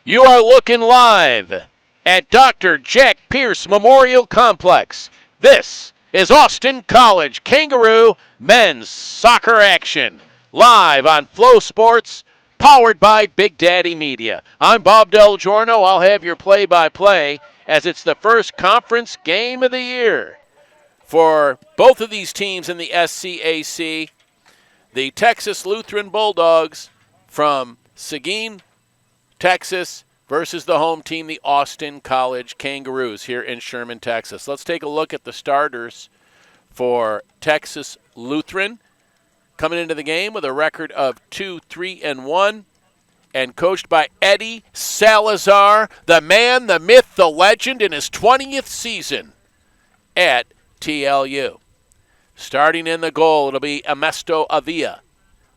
You are looking live at Dr. Jack Pierce Memorial Complex. This is Austin College Kangaroo men's soccer action, live on FloSports, powered by Big Daddy Media. I'm Bob Del Giorno. I'll have your play-by-play as it's the first conference game of the year for both of these teams in the SCAC. The Texas Lutheran Bulldogs from Seguin, Texas versus the home team, the Austin College Kangaroos here in Sherman, Texas. Let's take a look at the starters for Texas Lutheran. Coming into the game with a record of 2-3-1 and coached by Eddie Salazar, the man, the myth, the legend in his 20th season at TLU. Starting in the goal, it'll be Ernesto Avila.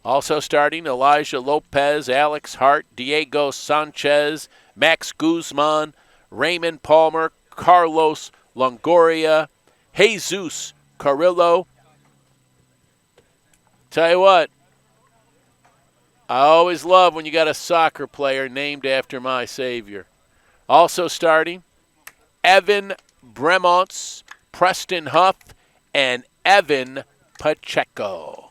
Also starting, Elijah Lopez, Alex Hart, Diego Sanchez, Max Guzman, Raymond Palmer, Carlos Longoria, Jesus Carrillo. Tell you what, I always love when you got a soccer player named after my Savior. Also starting, Evan Bremonts, Preston Huff, and Evan Pacheco.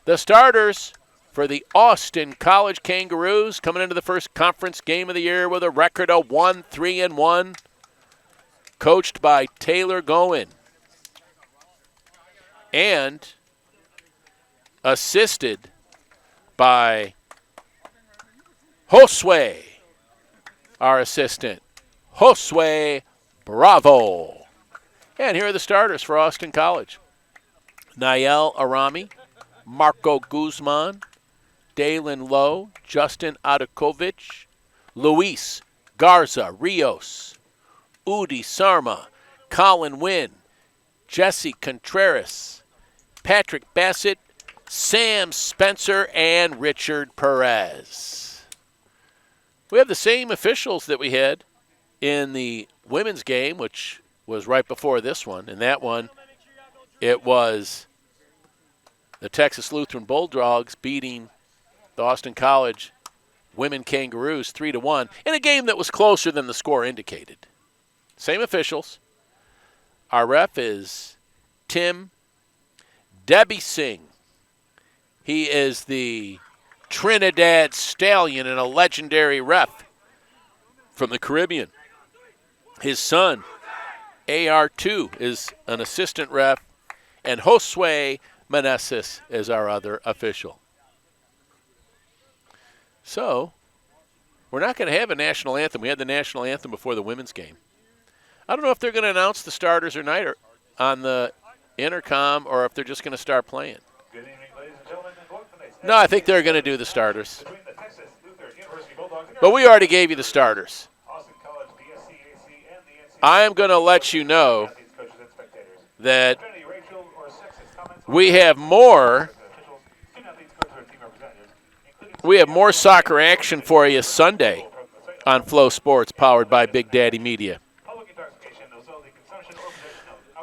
The starters for the Austin College Kangaroos coming into the first conference game of the year with a record of 1-3-1, coached by Taylor Gowen and assisted by Josue, our assistant, Josue Bravo. And here are the starters for Austin College. Nael Arami, Marco Guzman, Dalen Lowe, Justin Adakovich, Luis Garza Rios, Udi Sarma, Colin Wynn, Jesse Contreras, Patrick Bassett, Sam Spencer, and Richard Perez. We have the same officials that we had in the women's game, which was right before this one. In that one, it was the Texas Lutheran Bulldogs beating the Austin College women Kangaroos 3-1 in a game that was closer than the score indicated. Same officials. Our ref is Tim Debbie Singh. He is the Trinidad Stallion and a legendary ref from the Caribbean. His son, AR2, is an assistant ref, and Josue Meneses is our other official. So, we're not going to have a national anthem. We had the national anthem before the women's game. I don't know if they're going to announce the starters or not on the intercom or if they're just going to start playing. No, I think they're going to do the starters. But we already gave you the starters. I am going to let you know that we have more soccer action for you Sunday on FloSports, powered by Big Daddy Media.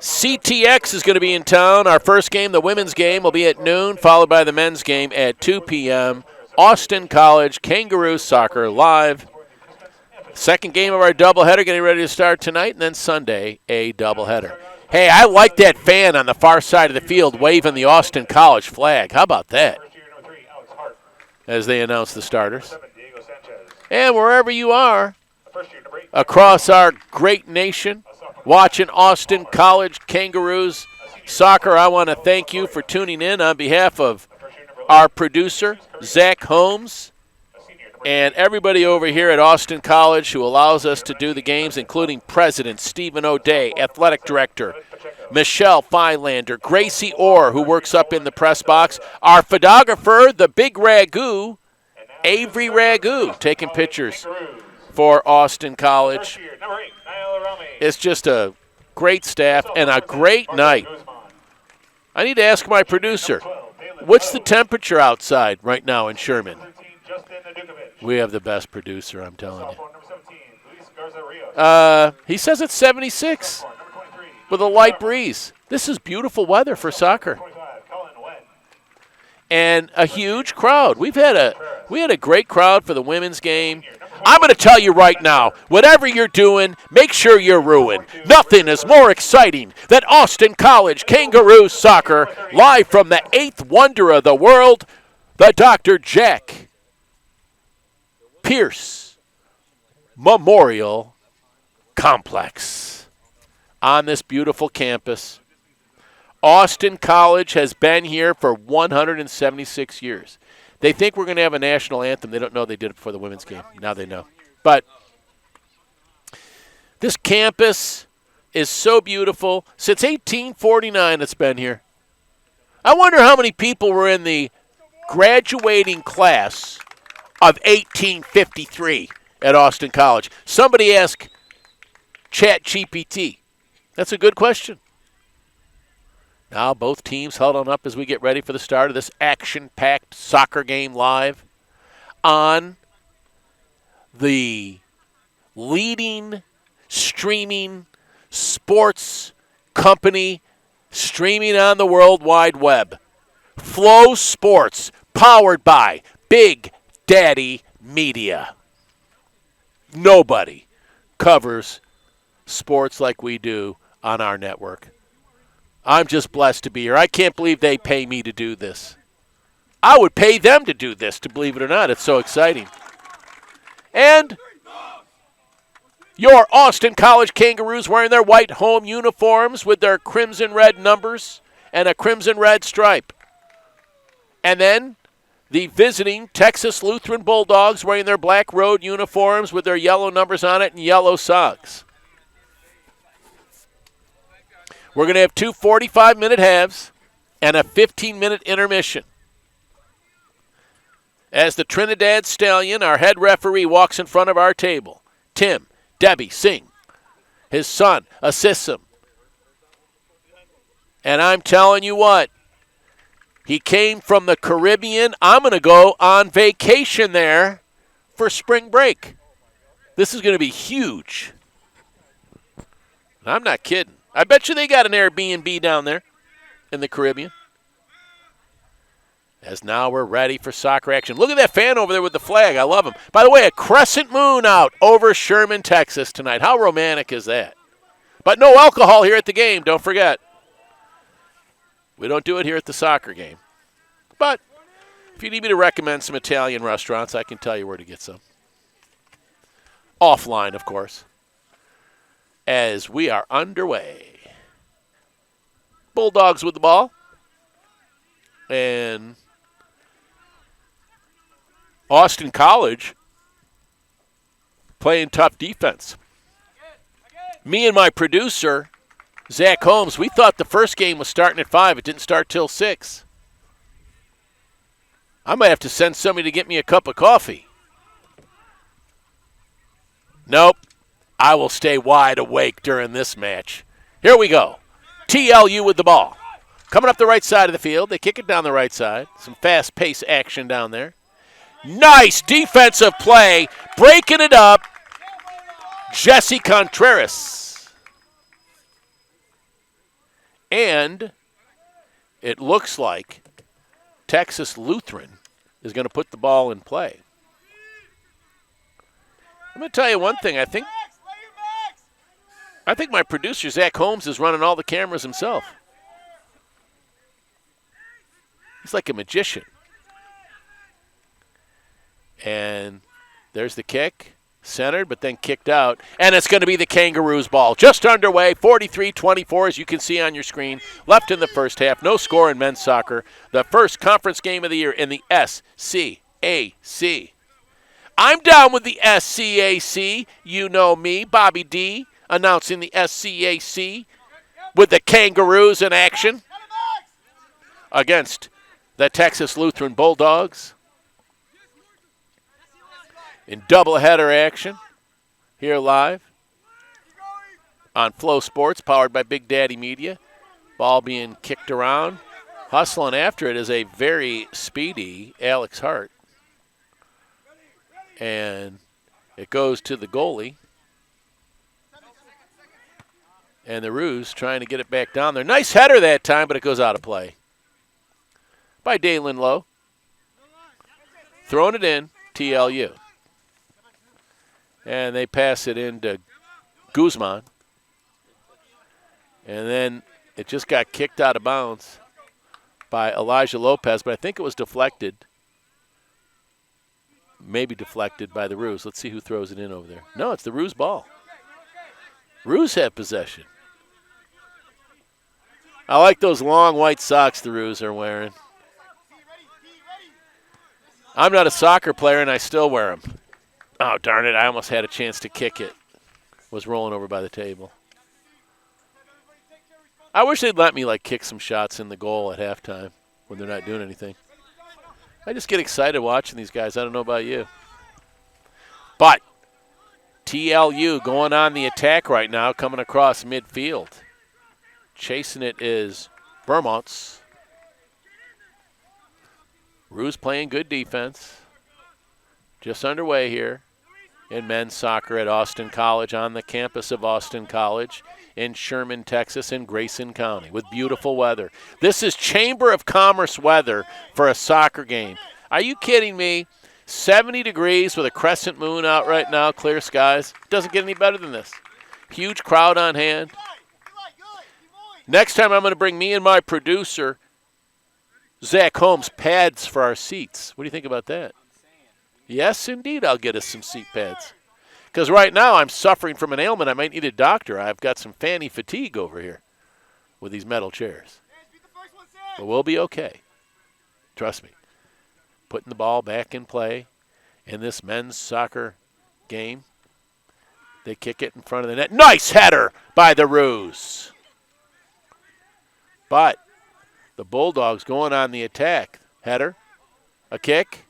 CTX is going to be in town. Our first game, the women's game, will be at noon, followed by the men's game at 2 p.m. Austin College Kangaroo Soccer live. Second game of our doubleheader getting ready to start tonight, and then Sunday, a doubleheader. Hey, I like that fan on the far side of the field waving the Austin College flag. How about that? As they announce the starters. And wherever you are across our great nation watching Austin College Kangaroos soccer, I want to thank you for tuning in on behalf of our producer, Zach Holmes, and everybody over here at Austin College who allows us to do the games, including President Stephen O'Day, Athletic Director Michelle Feilander, Gracie Orr, who works up in the press box, our photographer, the Big Ragu, Avery Ragu, taking pictures for Austin College. It's just a great staff and a great night. I need to ask my producer, what's the temperature outside right now in Sherman? We have the best producer, I'm telling you. He says it's 76 with a light breeze. This is beautiful weather for soccer. And a huge crowd. We had a great crowd for the women's game. I'm going to tell you right now, whatever you're doing, make sure you're ruined. Nothing is more exciting than Austin College Kangaroos soccer, live from the 8th wonder of the world, the Dr. Jack Pierce Memorial Complex. On this beautiful campus, Austin College has been here for 176 years. They think we're going to have a national anthem. They don't know they did it before the women's game. Now they know. But this campus is so beautiful. Since 1849 it's been here. I wonder how many people were in the graduating class of 1853 at Austin College. Somebody ask ChatGPT. That's a good question. Now both teams huddling up as we get ready for the start of this action-packed soccer game live on the leading streaming sports company streaming on the World Wide Web. FloSports, powered by Big Daddy Media. Nobody covers sports like we do on our network. I'm just blessed to be here. I can't believe they pay me to do this. I would pay them to do this, to believe it or not. It's so exciting. And your Austin College Kangaroos wearing their white home uniforms with their crimson red numbers and a crimson red stripe. And then the visiting Texas Lutheran Bulldogs wearing their black road uniforms with their yellow numbers on it and yellow socks. We're going to have two 45-minute halves and a 15-minute intermission. As the Trinidad Stallion, our head referee, walks in front of our table, Tim Debbie Singh, his son, assists him. And I'm telling you what, he came from the Caribbean. I'm going to go on vacation there for spring break. This is going to be huge. I'm not kidding. I bet you they got an Airbnb down there in the Caribbean. As now we're ready for soccer action. Look at that fan over there with the flag. I love him. By the way, a crescent moon out over Sherman, Texas tonight. How romantic is that? But no alcohol here at the game, don't forget. We don't do it here at the soccer game. But if you need me to recommend some Italian restaurants, I can tell you where to get some. Offline, of course. As we are underway. Bulldogs with the ball. And Austin College playing tough defense. Me and my producer, Zach Holmes, we thought the first game was starting at 5. It didn't start till 6. I might have to send somebody to get me a cup of coffee. Nope. I will stay wide awake during this match. Here we go. TLU with the ball. Coming up the right side of the field. They kick it down the right side. Some fast-paced action down there. Nice defensive play. Breaking it up. Jesse Contreras. And it looks like Texas Lutheran is going to put the ball in play. I'm going to tell you one thing. I think my producer, Zach Holmes, is running all the cameras himself. He's like a magician. And there's the kick. Centered, but then kicked out. And it's going to be the Kangaroos' ball. Just underway, 43-24, as you can see on your screen. Left in the first half. No score in men's soccer. The first conference game of the year in the SCAC. I'm down with the SCAC. You know me, Bobby D, announcing the SCAC with the Kangaroos in action against the Texas Lutheran Bulldogs in doubleheader action here live on FloSports, powered by Big Daddy Media. Ball being kicked around. Hustling after it is a very speedy Alex Hart. And it goes to the goalie. And the Roos trying to get it back down there. Nice header that time, but it goes out of play. By Dalen Lowe. Throwing it in, TLU. And they pass it into Guzman. And then it just got kicked out of bounds by Elijah Lopez, but I think it was deflected. Maybe deflected by the Roos. Let's see who throws it in over there. No, it's the Roos ball. Roos have possession. I like those long white socks the Roos are wearing. I'm not a soccer player, and I still wear them. Oh, darn it. I almost had a chance to kick it. Was rolling over by the table. I wish they'd let me, kick some shots in the goal at halftime when they're not doing anything. I just get excited watching these guys. I don't know about you. But TLU going on the attack right now, coming across midfield. Chasing it is Vermonts. Roos playing good defense. Just underway here in men's soccer at Austin College, on the campus of Austin College in Sherman, Texas, in Grayson County, with beautiful weather. This is Chamber of Commerce weather for a soccer game. Are you kidding me? 70 degrees with a crescent moon out right now, clear skies. Doesn't get any better than this. Huge crowd on hand. Next time I'm going to bring me and my producer, Zach Holmes, pads for our seats. What do you think about that? Yes, indeed, I'll get us some seat pads. Because right now I'm suffering from an ailment. I might need a doctor. I've got some fanny fatigue over here with these metal chairs. But we'll be okay. Trust me. Putting the ball back in play in this men's soccer game. They kick it in front of the net. Nice header by the Roos. But the Bulldogs going on the attack. Header, a kick,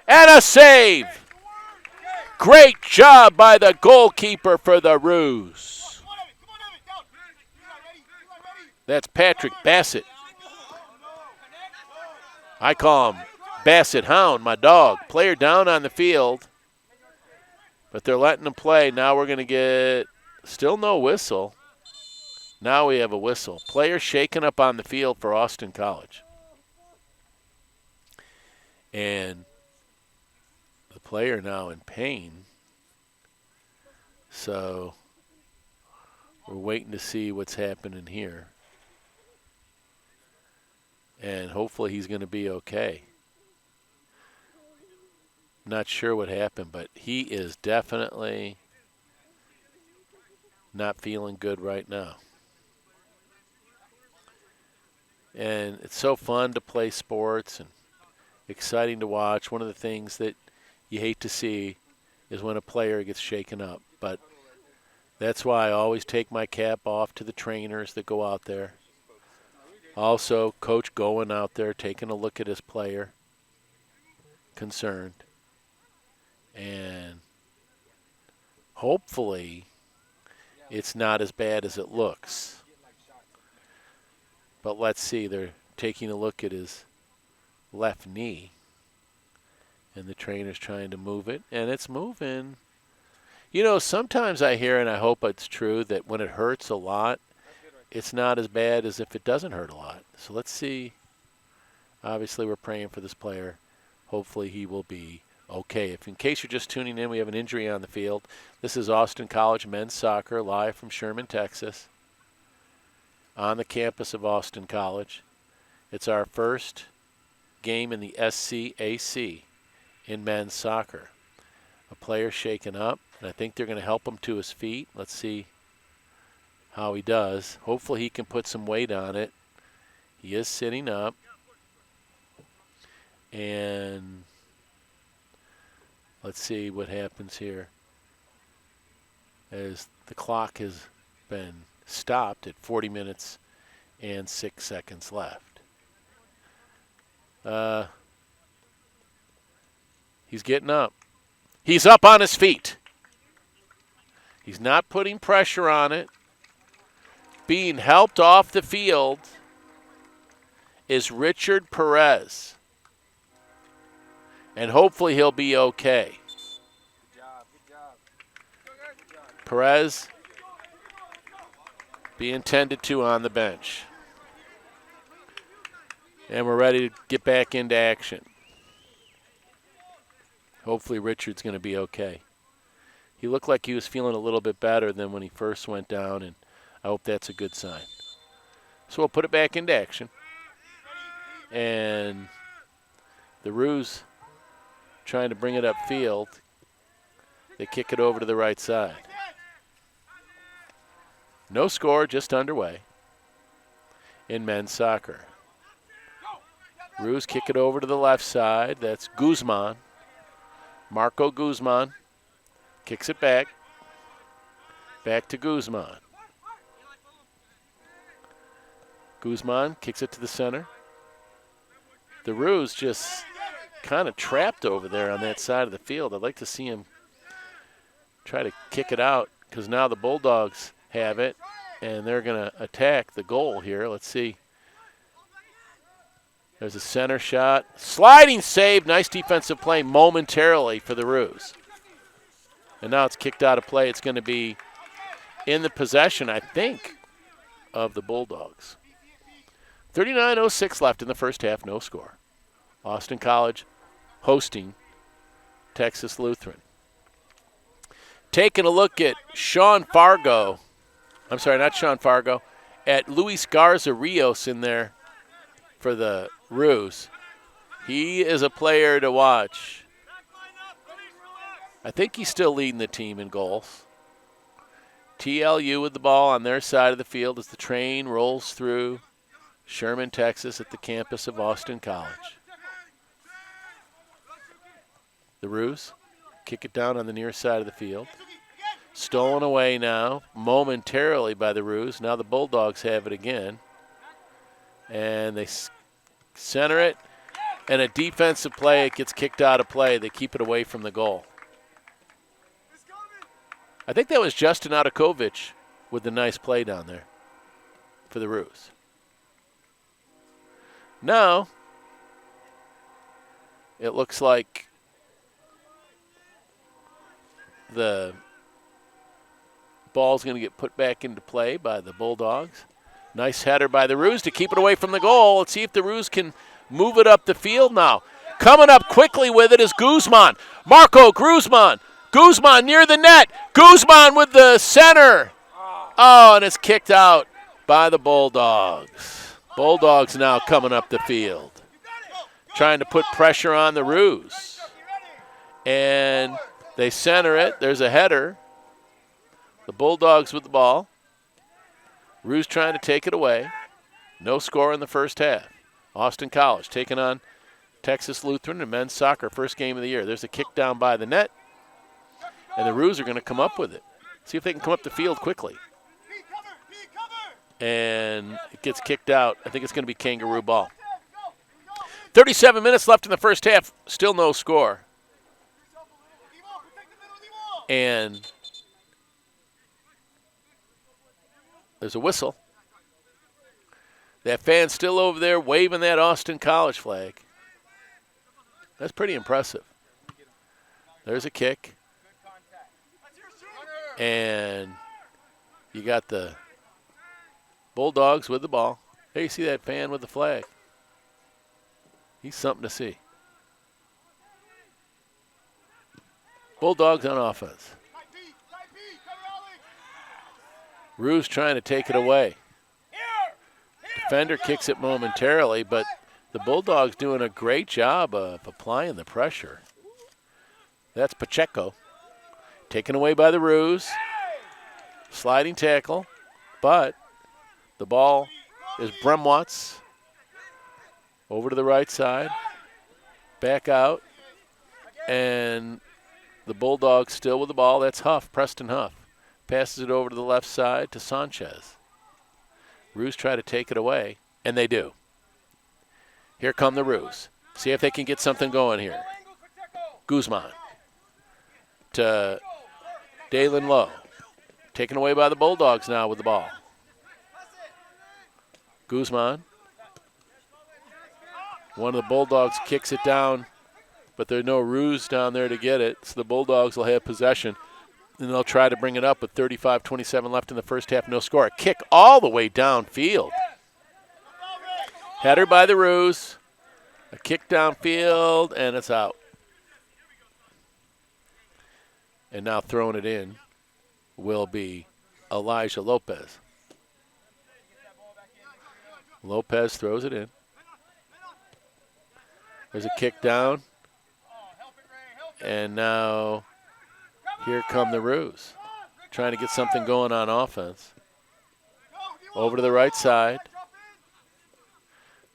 and a save. Great job by the goalkeeper for the Roos. That's Patrick Bassett. I call him Bassett Hound, my dog. Player down on the field, but they're letting him play. Now we're going to get still no whistle. Now we have a whistle. Player shaken up on the field for Austin College. And the player now in pain. So we're waiting to see what's happening here. And hopefully he's going to be okay. Not sure what happened, but he is definitely not feeling good right now. And it's so fun to play sports and exciting to watch. One of the things that you hate to see is when a player gets shaken up. But that's why I always take my cap off to the trainers that go out there. Also, Coach Goen out there taking a look at his player, concerned. And hopefully it's not as bad as it looks. But let's see, they're taking a look at his left knee. And the trainer's trying to move it, and it's moving. You know, sometimes I hear, and I hope it's true, that when it hurts a lot, it's not as bad as if it doesn't hurt a lot. So let's see. Obviously, we're praying for this player. Hopefully he will be okay. If in case you're just tuning in, we have an injury on the field. This is Austin College men's soccer, live from Sherman, Texas, on the campus of Austin College. It's our first game in the SCAC in men's soccer. A player shaken up, and I think they're going to help him to his feet. Let's see how he does. Hopefully he can put some weight on it. He is sitting up. And let's see what happens here as the clock has been stopped at 40 minutes and 6 seconds left. He's getting up. He's up on his feet. He's not putting pressure on it. Being helped off the field is Richard Perez. And hopefully he'll be okay. Good job. Perez being tended to on the bench. And we're ready to get back into action. Hopefully Richard's going to be okay. He looked like he was feeling a little bit better than when he first went down, and I hope that's a good sign. So we'll put it back into action. And the Roos trying to bring it upfield. They kick it over to the right side. No score, just underway in men's soccer. Roos kick it over to the left side. That's Guzman. Marco Guzman kicks it back. Back to Guzman. Guzman kicks it to the center. The Roos just kind of trapped over there on that side of the field. I'd like to see him try to kick it out because now the Bulldogs have it, and they're going to attack the goal here. Let's see. There's a center shot. Sliding save. Nice defensive play momentarily for the Roos. And now it's kicked out of play. It's going to be in the possession, I think, of the Bulldogs. 39:06 left in the first half, no score. Austin College hosting Texas Lutheran. Taking a look at Sean Fargo. I'm sorry, not Sean Fargo. At Luis Garza Rios in there for the Roos. He is a player to watch. I think he's still leading the team in goals. TLU with the ball on their side of the field as the train rolls through Sherman, Texas at the campus of Austin College. The Roos kick it down on the near side of the field. Stolen away now momentarily by the Roos. Now the Bulldogs have it again. And they center it. And a defensive play, it gets kicked out of play. They keep it away from the goal. I think that was Justin Adakovic with the nice play down there for the Roos. Now, it looks like the ball's going to get put back into play by the Bulldogs. Nice header by the Roos to keep it away from the goal. Let's see if the Roos can move it up the field now. Coming up quickly with it is Guzman. Marco Guzman. Guzman near the net. Guzman with the center. Oh, and it's kicked out by the Bulldogs. Bulldogs now coming up the field. Trying to put pressure on the Roos. And they center it. There's a header. The Bulldogs with the ball. Roos trying to take it away. No score in the first half. Austin College taking on Texas Lutheran in men's soccer, first game of the year. There's a kick down by the net. And the Roos are going to come up with it. See if they can come up the field quickly. And it gets kicked out. I think it's going to be kangaroo ball. 37 minutes left in the first half. Still no score. And there's a whistle. That fan's still over there waving that Austin College flag. That's pretty impressive. There's a kick. And you got the Bulldogs with the ball. There you see that fan with the flag. He's something to see. Bulldogs on offense. Roos trying to take it away. Defender kicks it momentarily, but the Bulldogs doing a great job of applying the pressure. That's Pacheco. Taken away by the Roos. Sliding tackle, but the ball is Bremwatz. Over to the right side. Back out. And the Bulldogs still with the ball. That's Huff, Preston Huff. Passes it over to the left side to Sanchez. Roos try to take it away, and they do. Here come the Roos. See if they can get something going here. Guzman to Dalen Lowe. Taken away by the Bulldogs now with the ball. Guzman. One of the Bulldogs kicks it down, but there are no Roos down there to get it, so the Bulldogs will have possession. And they'll try to bring it up with 35-27 left in the first half. No score. A kick all the way downfield. Header by the Roos. A kick downfield, and it's out. And now throwing it in will be Elijah Lopez. Lopez throws it in. There's a kick down. And now here come the Roos, trying to get something going on offense. Over to the right side.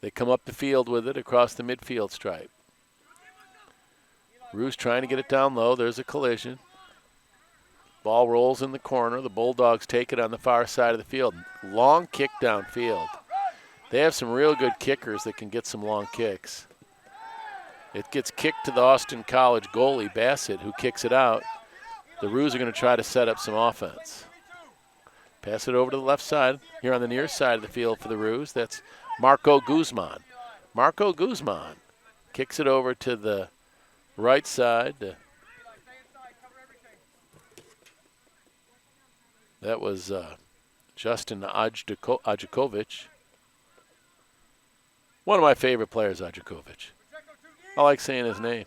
They come up the field with it across the midfield stripe. Roos trying to get it down low. There's a collision. Ball rolls in the corner. The Bulldogs take it on the far side of the field. Long kick downfield. They have some real good kickers that can get some long kicks. It gets kicked to the Austin College goalie, Bassett, who kicks it out. The Roos are going to try to set up some offense. Pass it over to the left side. Here on the near side of the field for the Roos, that's Marco Guzman. Marco Guzman kicks it over to the right side. That was Justin Ajakovic. One of my favorite players, Ajakovic. I like saying his name.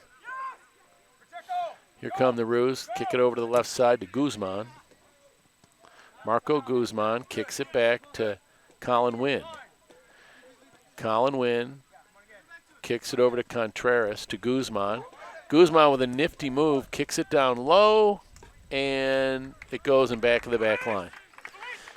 Here come the Roos. Kick it over to the left side to Guzman. Marco Guzman kicks it back to Colin Wynn. Colin Wynn kicks it over to Contreras to Guzman. Guzman with a nifty move, kicks it down low, and it goes in back of the back line.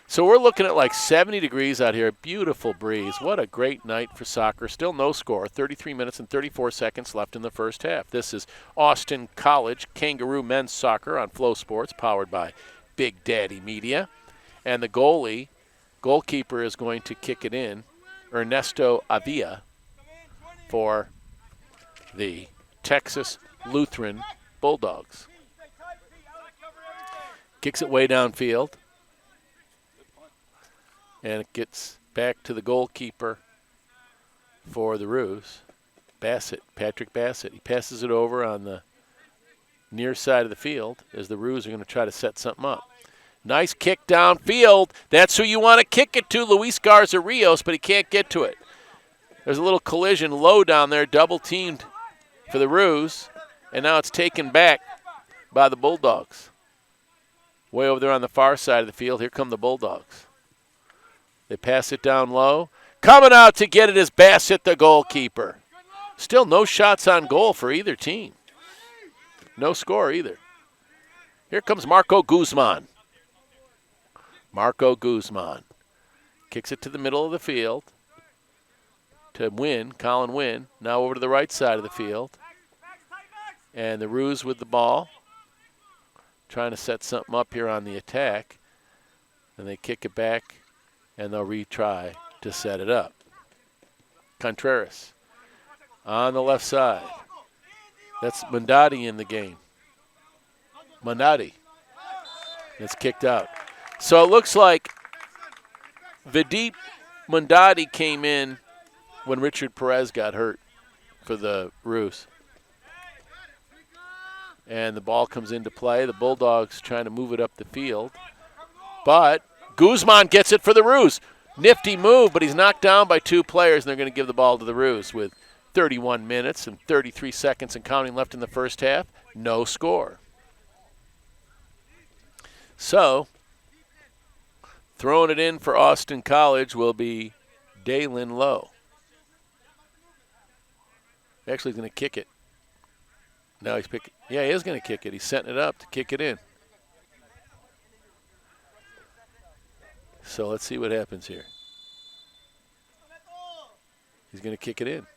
So we're looking at like 70 degrees out here. Beautiful breeze. What a great night for soccer. Still no score. 33 minutes and 34 seconds left in the first half. This is Austin College Kangaroo Men's Soccer on FloSports, powered by Big Daddy Media. And the goalkeeper is going to kick it in, Ernesto Avila, for the Texas Lutheran Bulldogs. Kicks it way downfield. And it gets back to the goalkeeper for the Roos, Bassett, Patrick Bassett. He passes it over on the near side of the field as the Roos are going to try to set something up. Nice kick downfield. That's who you want to kick it to, Luis Garza Rios, but he can't get to it. There's a little collision low down there, double teamed for the Roos, and now it's taken back by the Bulldogs. Way over there on the far side of the field, here come the Bulldogs. They pass it down low. Coming out to get it is Bassett, the goalkeeper. Still no shots on goal for either team. No score either. Here comes Marco Guzman. Marco Guzman kicks it to the middle of the field to Wynn, Colin Wynn. Now over to the right side of the field. And the Roos with the ball. Trying to set something up here on the attack. And they kick it back. And they'll retry to set it up. Contreras on the left side. That's Mandati in the game. Mandati. It's kicked out. So it looks like Vidit Mandati came in when Richard Perez got hurt for the Roos. And the ball comes into play. The Bulldogs trying to move it up the field. But Guzman gets it for the Roos. Nifty move, but he's knocked down by two players, and they're going to give the ball to the Roos with 31 minutes and 33 seconds and counting left in the first half. No score. So, throwing it in for Austin College will be Dalen Lowe. Actually, he's going to kick it. No, he's picking. Yeah, he is going to kick it. He's setting it up to kick it in. So let's see what happens here. He's going to kick it in.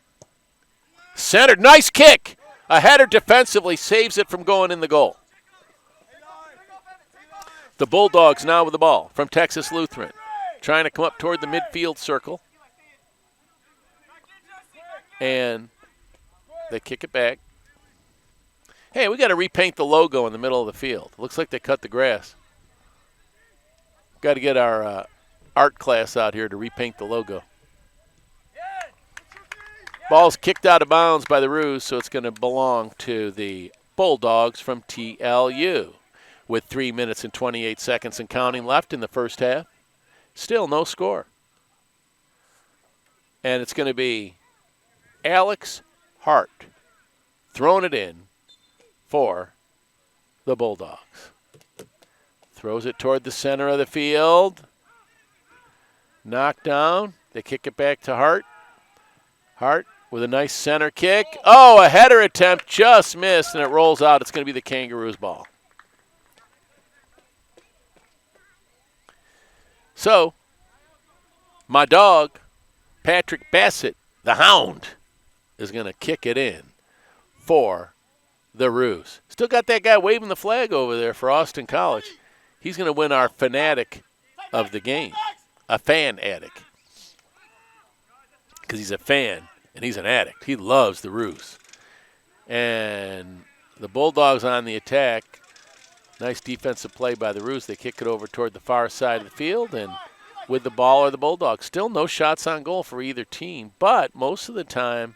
Centered, nice kick. A header defensively saves it from going in the goal. The Bulldogs now with the ball from Texas Lutheran. Trying to come up toward the midfield circle. And they kick it back. Hey, we got to repaint the logo in the middle of the field. Looks like they cut the grass. Got to get our art class out here to repaint the logo. Ball's kicked out of bounds by the Roos, so it's going to belong to the Bulldogs from TLU. With 3 minutes and 28 seconds and counting left in the first half. Still no score. And it's going to be Alex Hart throwing it in for the Bulldogs. Throws it toward the center of the field. Knocked down. They kick it back to Hart. Hart with a nice center kick. Oh, a header attempt just missed, and it rolls out. It's going to be the Kangaroos' ball. So, my dog, Patrick Bassett, the Hound, is going to kick it in for the Roos. Still got that guy waving the flag over there for Austin College. He's going to win our fanatic of the game, a fan addict, because he's a fan and he's an addict. He loves the Roos. And the Bulldogs on the attack. Nice defensive play by the Roos. They kick it over toward the far side of the field, and with the ball are the Bulldogs. Still no shots on goal for either team, but most of the time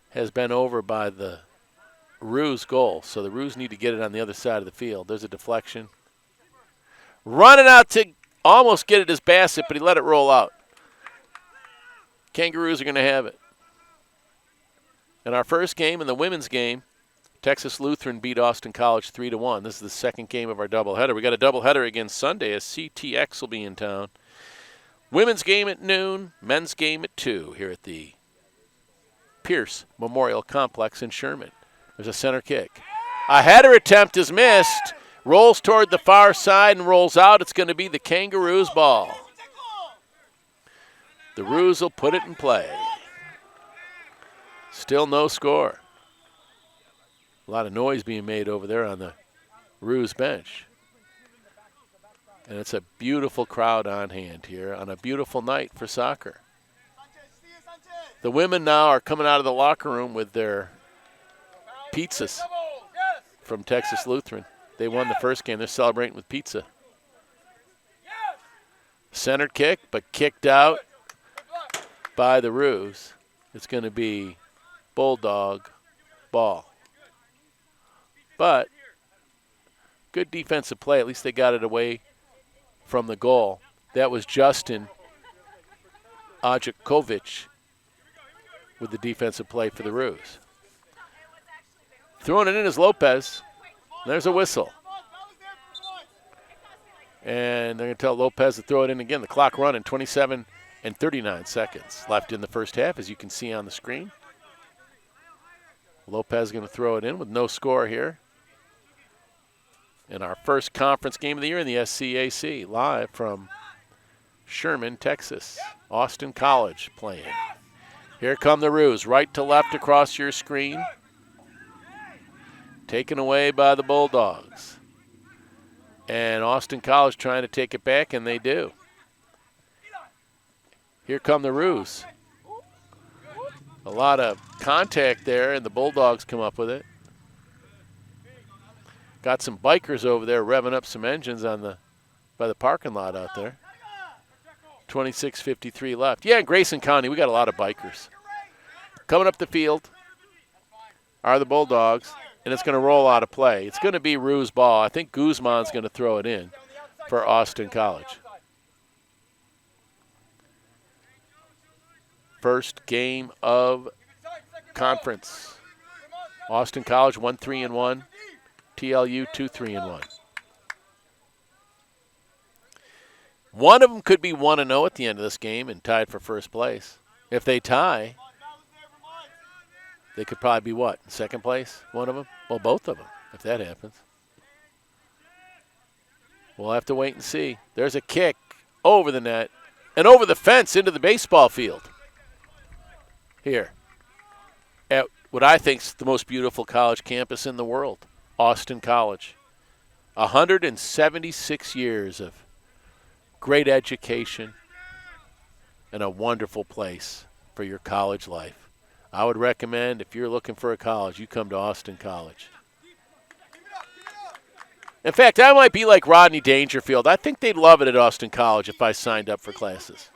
has been over by the Roos goal. So the Roos need to get it on the other side of the field. There's a deflection. Running out to almost get it as Bassett, but he let it roll out. Kangaroos are going to have it. In our first game, in the women's game, Texas Lutheran beat Austin College 3-1. This is the second game of our doubleheader. We got a doubleheader again Sunday as CTX will be in town. Women's game at noon, men's game at 2 here at the Pierce Memorial Complex in Sherman. There's a center kick. A header attempt is missed. Rolls toward the far side and rolls out. It's going to be the Kangaroos' ball. The Roos will put it in play. Still no score. A lot of noise being made over there on the Roos bench. And it's a beautiful crowd on hand here on a beautiful night for soccer. The women now are coming out of the locker room with their pizzas from Texas Lutheran. They won the first game. They're celebrating with pizza. Center kick, but kicked out by the Roos. It's going to be Bulldog ball. But good defensive play. At least they got it away from the goal. That was Justin Ajakovic with the defensive play for the Roos. Throwing it in is Lopez. There's a whistle. And they're going to tell Lopez to throw it in again. The clock running, 27 and 39 seconds left in the first half, as you can see on the screen. Lopez going to throw it in with no score here. In our first conference game of the year in the SCAC, live from Sherman, Texas. Austin College playing. Here come the Roos, right to left across your screen. Taken away by the Bulldogs. And Austin College trying to take it back, and they do. Here come the Roos. A lot of contact there, and the Bulldogs come up with it. Got some bikers over there revving up some engines on by the parking lot out there. 26:53 left. Yeah, in Grayson County, we got a lot of bikers. Coming up the field are the Bulldogs, and it's going to roll out of play. It's going to be Roos' ball. I think Guzman's going to throw it in for Austin College. First game of conference. Austin College 1-3-1. TLU 2-3-1. One of them could be 1-0 at the end of this game and tied for first place. If they tie, they could probably be what? Second place? One of them? Well, both of them, if that happens. We'll have to wait and see. There's a kick over the net and over the fence into the baseball field. Here at what I think is the most beautiful college campus in the world, Austin College. 176 years of great education and a wonderful place for your college life. I would recommend, if you're looking for a college, you come to Austin College. In fact, I might be like Rodney Dangerfield. I think they'd love it at Austin College if I signed up for classes.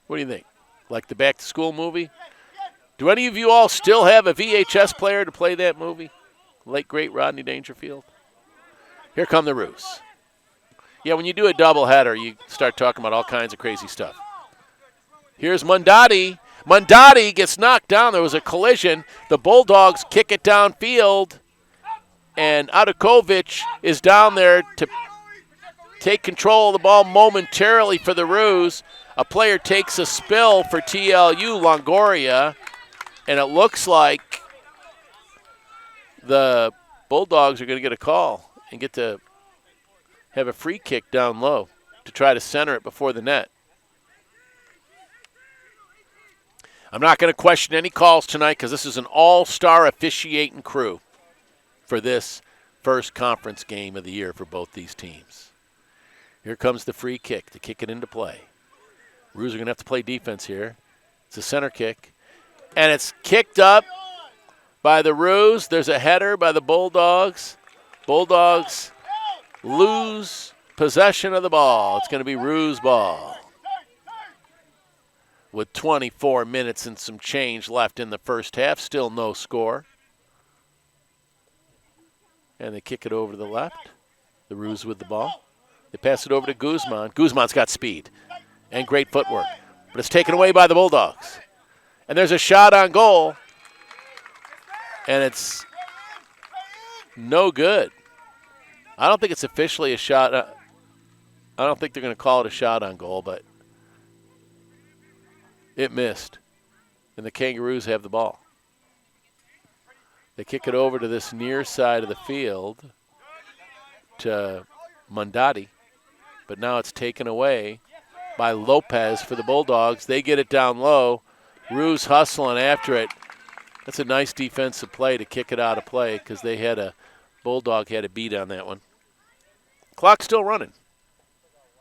What do you think? Like the Back to School movie? Do any of you all still have a VHS player to play that movie? Late, great Rodney Dangerfield. Here come the Roos. Yeah, when you do a doubleheader, you start talking about all kinds of crazy stuff. Here's Mondati. Mondati gets knocked down. There was a collision. The Bulldogs kick it downfield. And Adakovic is down there to take control of the ball momentarily for the Roos. A player takes a spill for TLU, Longoria, and it looks like the Bulldogs are going to get a call and get to have a free kick down low to try to center it before the net. I'm not going to question any calls tonight because this is an all-star officiating crew for this first conference game of the year for both these teams. Here comes the free kick to kick it into play. Roos are going to have to play defense here. It's a center kick. And it's kicked up by the Roos. There's a header by the Bulldogs. Bulldogs lose possession of the ball. It's going to be Roos' ball. With 24 minutes and some change left in the first half, still no score. And they kick it over to the left. The Roos with the ball. They pass it over to Guzman. Guzman's got speed and great footwork, but it's taken away by the Bulldogs. And there's a shot on goal, and it's no good. I don't think it's officially a shot. I don't think they're going to call it a shot on goal, but it missed, and the Kangaroos have the ball. They kick it over to this near side of the field to Mondati, but now it's taken away by Lopez for the Bulldogs. They get it down low. Roos hustling after it. That's a nice defensive play to kick it out of play because Bulldog had a beat on that one. Clock's still running.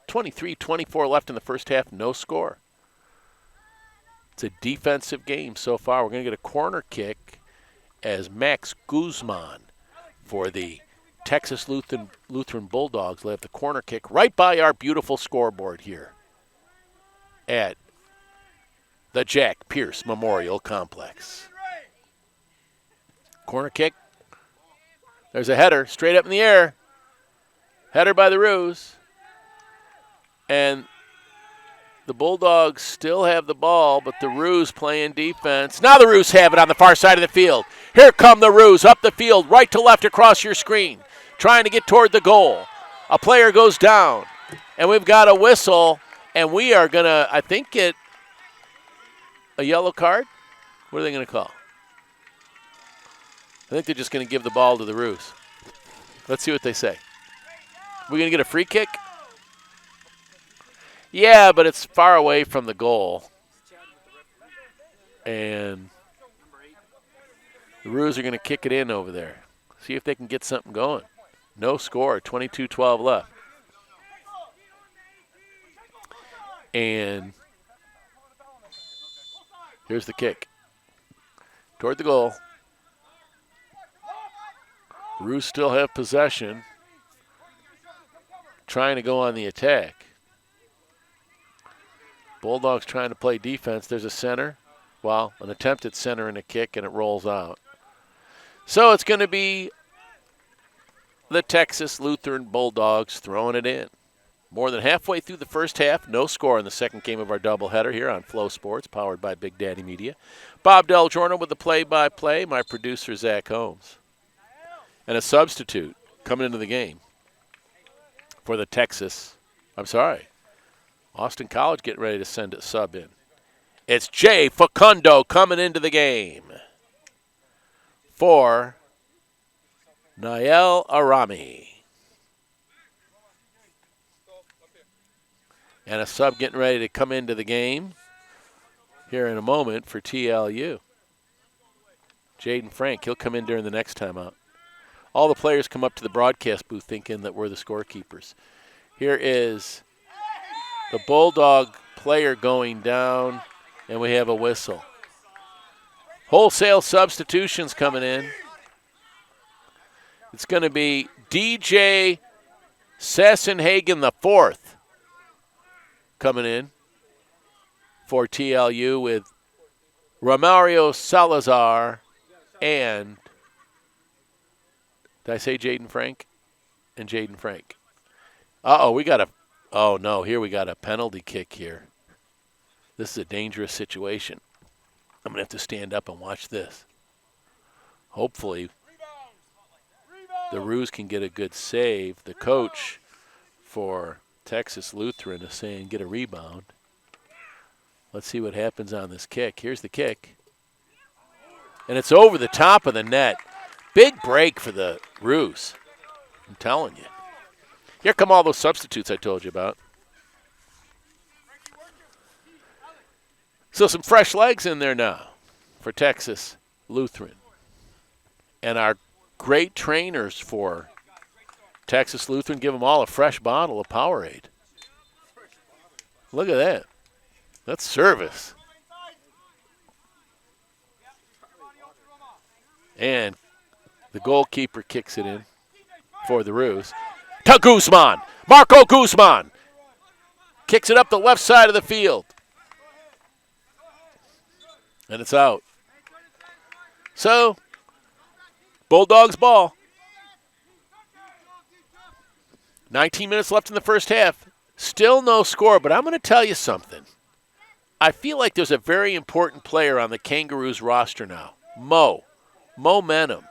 23-24 left in the first half, no score. It's a defensive game so far. We're going to get a corner kick as Max Guzman for the Texas Lutheran Bulldogs. They have the corner kick right by our beautiful scoreboard here at the Jack Pierce Memorial Complex. Corner kick. There's a header straight up in the air. Header by the Roos. And the Bulldogs still have the ball, but the Roos playing defense. Now the Roos have it on the far side of the field. Here come the Roos up the field, right to left across your screen, trying to get toward the goal. A player goes down, and we've got a whistle, and we are going to, I think, get a yellow card. What are they going to call? I think they're just going to give the ball to the Roos. Let's see what they say. We're going to get a free kick? Yeah, but it's far away from the goal. And the Roos are going to kick it in over there. See if they can get something going. No score, 22-12 left. And here's the kick. Toward the goal. The Roos still have possession. Trying to go on the attack. Bulldogs trying to play defense. There's a center. Well, an attempted center and a kick, and it rolls out. So it's going to be the Texas Lutheran Bulldogs throwing it in. More than halfway through the first half, no score in the second game of our doubleheader here on FloSports, powered by Big Daddy Media. Bob Del Giorno with the play-by-play, my producer Zach Holmes. And a substitute coming into the game for the Austin College getting ready to send a sub in. It's Jay Facundo coming into the game for Nael Arami. And a sub getting ready to come into the game here in a moment for TLU. Jaden Frank, he'll come in during the next timeout. All the players come up to the broadcast booth thinking that we're the scorekeepers. Here is the Bulldog player going down, and we have a whistle. Wholesale substitutions coming in. It's going to be DJ Sassenhagen IV coming in for TLU with Romario Salazar and, did I say Jaden Frank? And Jaden Frank. Oh, no, here we got a penalty kick here. This is a dangerous situation. I'm going to have to stand up and watch this. Hopefully the Roos can get a good save. The coach for Texas Lutheran is saying get a rebound. Let's see what happens on this kick. Here's the kick. And it's over the top of the net. Big break for the Roos. I'm telling you. Here come all those substitutes I told you about. So some fresh legs in there now for Texas Lutheran. And our great trainers for Texas Lutheran give them all a fresh bottle of Powerade. Look at that. That's service. And the goalkeeper kicks it in for the Roos. To Guzman. Marco Guzman. Kicks it up the left side of the field. And it's out. So, Bulldogs ball. 19 minutes left in the first half. Still no score, but I'm going to tell you something. I feel like there's a very important player on the Kangaroos roster now. Momentum.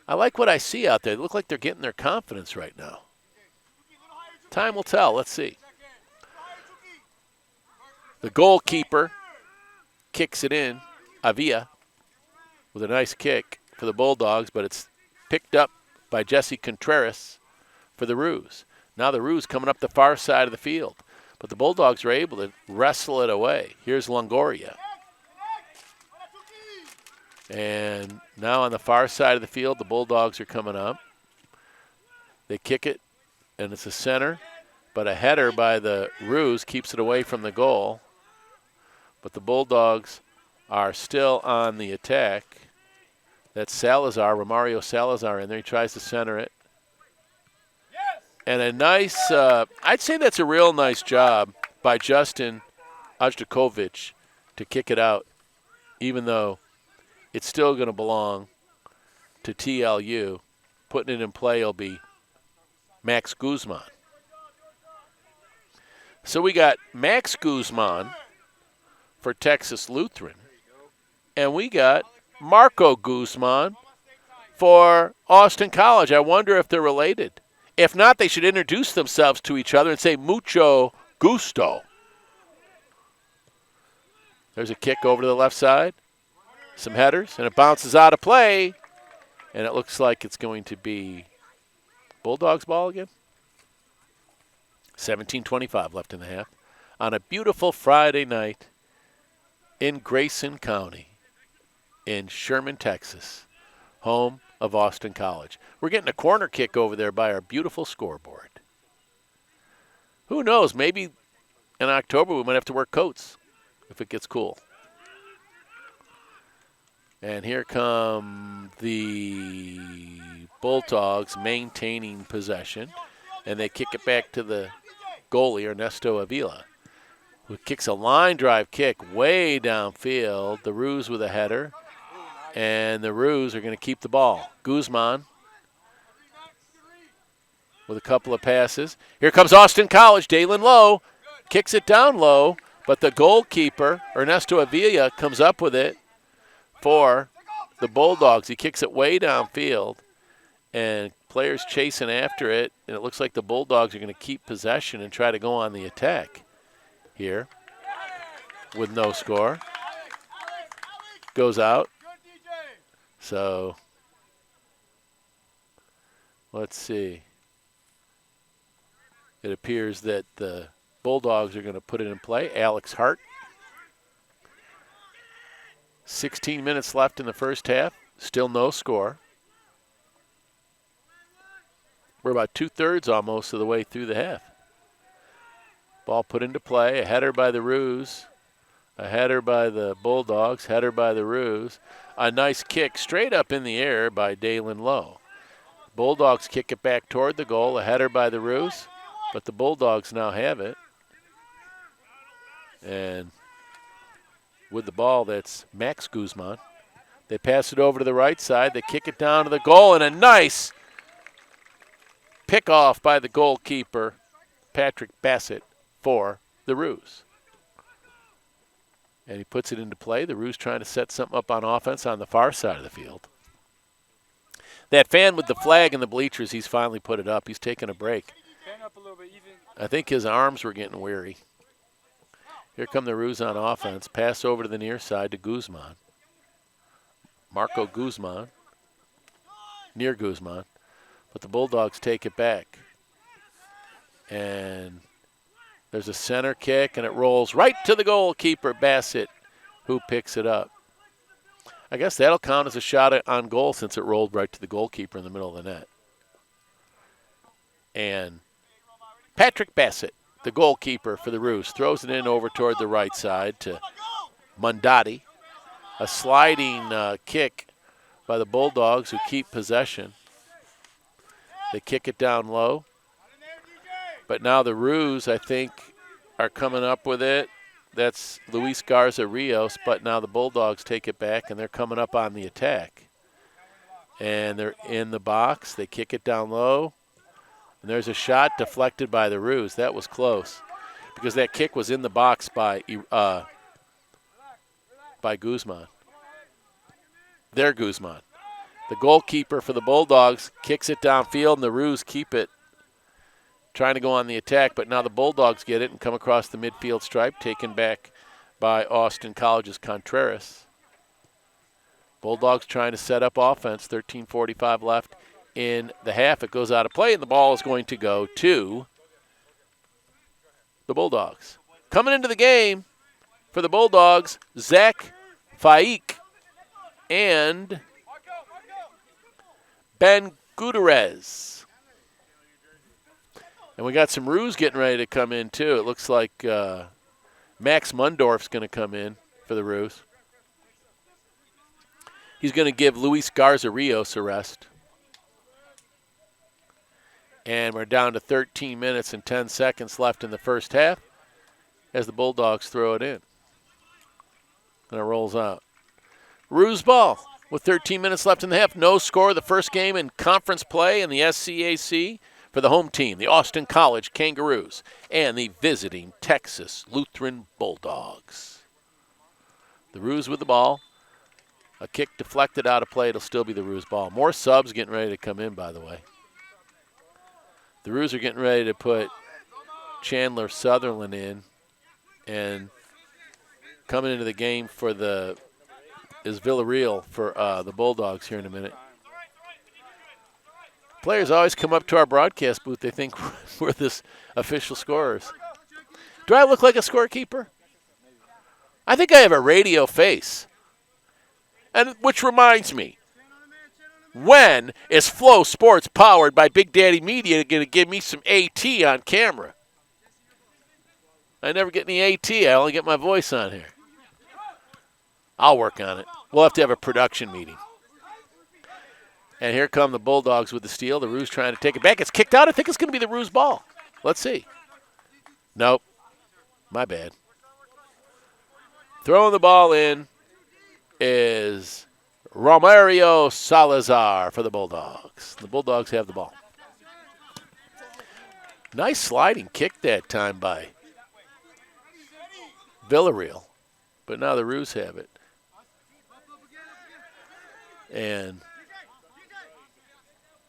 I like what I see out there. They look like they're getting their confidence right now. Time will tell. Let's see. The goalkeeper kicks it in. Avila with a nice kick for the Bulldogs, but it's picked up by Jesse Contreras for the Roos. Now the Roos coming up the far side of the field, but the Bulldogs are able to wrestle it away. Here's Longoria. And now on the far side of the field, the Bulldogs are coming up. They kick it, and it's a center, but a header by the Roos keeps it away from the goal. But the Bulldogs are still on the attack. That's Salazar, Romario Salazar in there. He tries to center it. And a nice, I'd say that's a real nice job by Justin Ojdakovic to kick it out, even though it's still going to belong to TLU. Putting it in play will be Max Guzman. So we got Max Guzman for Texas Lutheran, and we got Marco Guzman for Austin College. I wonder if they're related. If not, they should introduce themselves to each other and say mucho gusto. There's a kick over to the left side. Some headers, and it bounces out of play. And it looks like it's going to be Bulldogs ball again. 17:25 left in the half. On a beautiful Friday night in Grayson County in Sherman, Texas, home of Austin College. We're getting a corner kick over there by our beautiful scoreboard. Who knows? Maybe in October we might have to wear coats if it gets cool. And here come the Bulldogs maintaining possession. And they kick it back to the goalie, Ernesto Avila, who kicks a line drive kick way downfield. The Roos with a header. And the Roos are going to keep the ball. Guzman with a couple of passes. Here comes Austin College. Dalen Lowe kicks it down low, but the goalkeeper, Ernesto Avila, comes up with it for the Bulldogs. He kicks it way downfield, and players chasing after it, and it looks like the Bulldogs are going to keep possession and try to go on the attack here with no score. Goes out. So, let's see. It appears that the Bulldogs are going to put it in play. Alex Hart. 16 minutes left in the first half. Still no score. We're about 2/3 almost of the way through the half. Ball put into play. A header by the Roos. A header by the Bulldogs. Header by the Roos. A nice kick straight up in the air by Dalen Lowe. Bulldogs kick it back toward the goal. A header by the Roos. But the Bulldogs now have it. And with the ball, that's Max Guzman. They pass it over to the right side. They kick it down to the goal. And a nice pick off by the goalkeeper, Patrick Bassett, for the Roos. And he puts it into play. The Roos trying to set something up on offense on the far side of the field. That fan with the flag in the bleachers, he's finally put it up. He's taking a break. Fan up a little bit, even. I think his arms were getting weary. Here come the Roos on offense. Pass over to the near side to Guzman. Marco Guzman. Near Guzman. But the Bulldogs take it back. And there's a center kick, and it rolls right to the goalkeeper, Bassett, who picks it up. I guess that'll count as a shot on goal since it rolled right to the goalkeeper in the middle of the net. And Patrick Bassett, the goalkeeper for the Roos, throws it in over toward the right side to Mondati. A sliding kick by the Bulldogs, who keep possession. They kick it down low. But now the Roos, I think, are coming up with it. That's Luis Garza Rios, but now the Bulldogs take it back, and they're coming up on the attack. And they're in the box. They kick it down low. And there's a shot deflected by the Roos. That was close because that kick was in the box by Guzman. Their Guzman. The goalkeeper for the Bulldogs kicks it downfield, and the Roos keep it, trying to go on the attack, but now the Bulldogs get it and come across the midfield stripe, taken back by Austin College's Contreras. Bulldogs trying to set up offense, 13:45 left in the half. It goes out of play, and the ball is going to go to the Bulldogs. Coming into the game for the Bulldogs, Zach Faik and Ben Gutierrez. And we got some Roos getting ready to come in, too. It looks like Max Mundorf's going to come in for the Roos. He's going to give Luis Garza Rios a rest. And we're down to 13 minutes and 10 seconds left in the first half as the Bulldogs throw it in. And it rolls out. Roos ball with 13 minutes left in the half. No score. The first game in conference play in the SCAC for the home team, the Austin College Kangaroos, and the visiting Texas Lutheran Bulldogs. The Roos with the ball. A kick deflected out of play. It'll still be the Roos ball. More subs getting ready to come in, by the way. The Roos are getting ready to put Chandler Sutherland in, and coming into the game for is Villarreal for the Bulldogs here in a minute. Players always come up to our broadcast booth. They think we're this official scorers. Do I look like a scorekeeper? I think I have a radio face. And which reminds me, when is FloSports powered by Big Daddy Media going to give me some AT on camera? I never get any AT. I only get my voice on here. I'll work on it. We'll have to have a production meeting. And here come the Bulldogs with the steal. The Roos trying to take it back. It's kicked out. I think it's going to be the Roos ball. Let's see. Nope. My bad. Throwing the ball in is Romario Salazar for the Bulldogs. The Bulldogs have the ball. Nice sliding kick that time by Villarreal. But now the Roos have it. And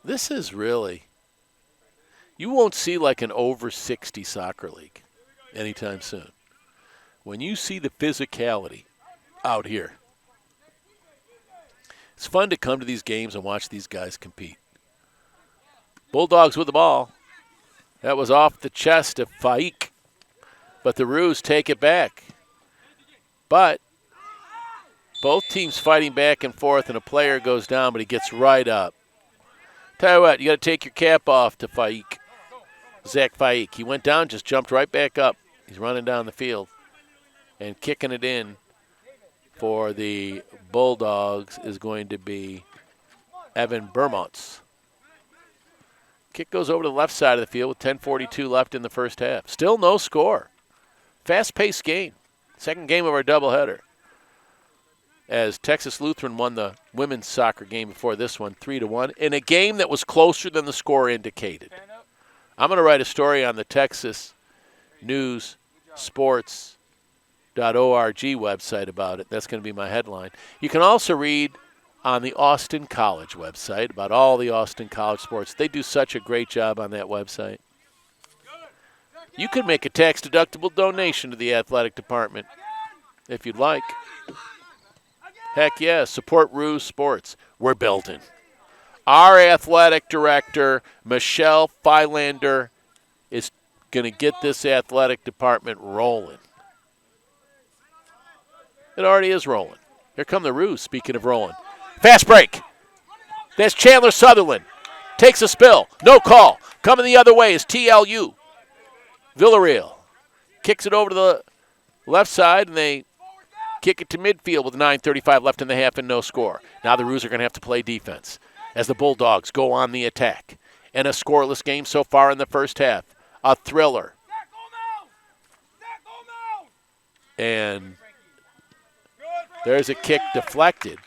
this is really, you won't see like an over 60 soccer league anytime soon. When you see the physicality out here, it's fun to come to these games and watch these guys compete. Bulldogs with the ball. That was off the chest of Faik, but the Roos take it back. But both teams fighting back and forth, and a player goes down, but he gets right up. Tell you what, you got to take your cap off to Faik, Zach Faik. He went down, just jumped right back up. He's running down the field and kicking it in for the Bulldogs is going to be Evan Bermonts. Kick goes over to the left side of the field with 10:42 left in the first half. Still no score. Fast-paced game. Second game of our doubleheader. As Texas Lutheran won the women's soccer game before this one, 3-1, in a game that was closer than the score indicated. I'm going to write a story on the Texas News Sports.org website about it. That's going to be my headline. You can also read on the Austin College website about all the Austin College sports. They do such a great job on that website. You could make a tax-deductible donation to the athletic department if you'd like. Heck yeah, support Ruse Sports. We're building. Our athletic director, Michelle Philander, is going to get this athletic department rolling. It already is rolling. Here come the Ruse, speaking of rolling. Fast break. That's Chandler Sutherland. Takes a spill. No call. Coming the other way is TLU. Villarreal kicks it over to the left side, and they kick it to midfield with 9:35 left in the half and no score. Now the Ruse are going to have to play defense as the Bulldogs go on the attack. And a scoreless game so far in the first half. A thriller. And there's a kick deflected.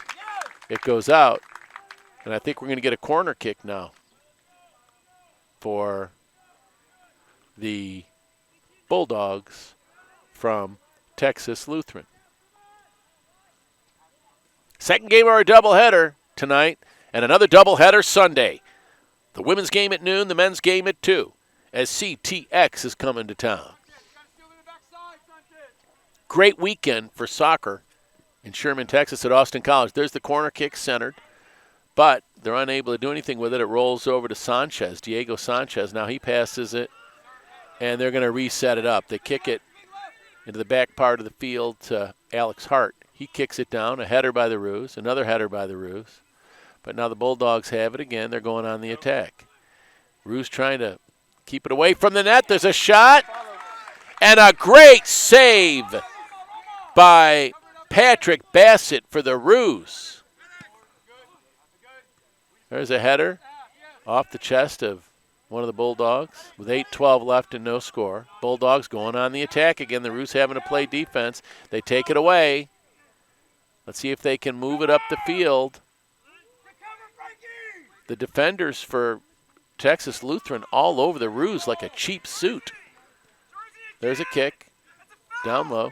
It goes out. And I think we're going to get a corner kick now for the Bulldogs from Texas Lutheran. Second game of our doubleheader tonight, and another doubleheader Sunday. The women's game at noon, the men's game at 2, as CTX is coming to town. Great weekend for soccer in Sherman, Texas at Austin College. There's the corner kick centered, but they're unable to do anything with it. It rolls over to Sanchez, Diego Sanchez. Now he passes it, and they're going to reset it up. They kick it into the back part of the field to Alex Hart. He kicks it down, a header by the Ruse, another header by the Ruse. But now the Bulldogs have it again. They're going on the attack. Ruse trying to keep it away from the net. There's a shot, and a great save by Patrick Bassett for the Ruse. There's a header off the chest of one of the Bulldogs with 8:12 left and no score. Bulldogs going on the attack again. The Ruse having to play defense. They take it away. Let's see if they can move it up the field. The defenders for Texas Lutheran all over the Ruse like a cheap suit. There's a kick down low.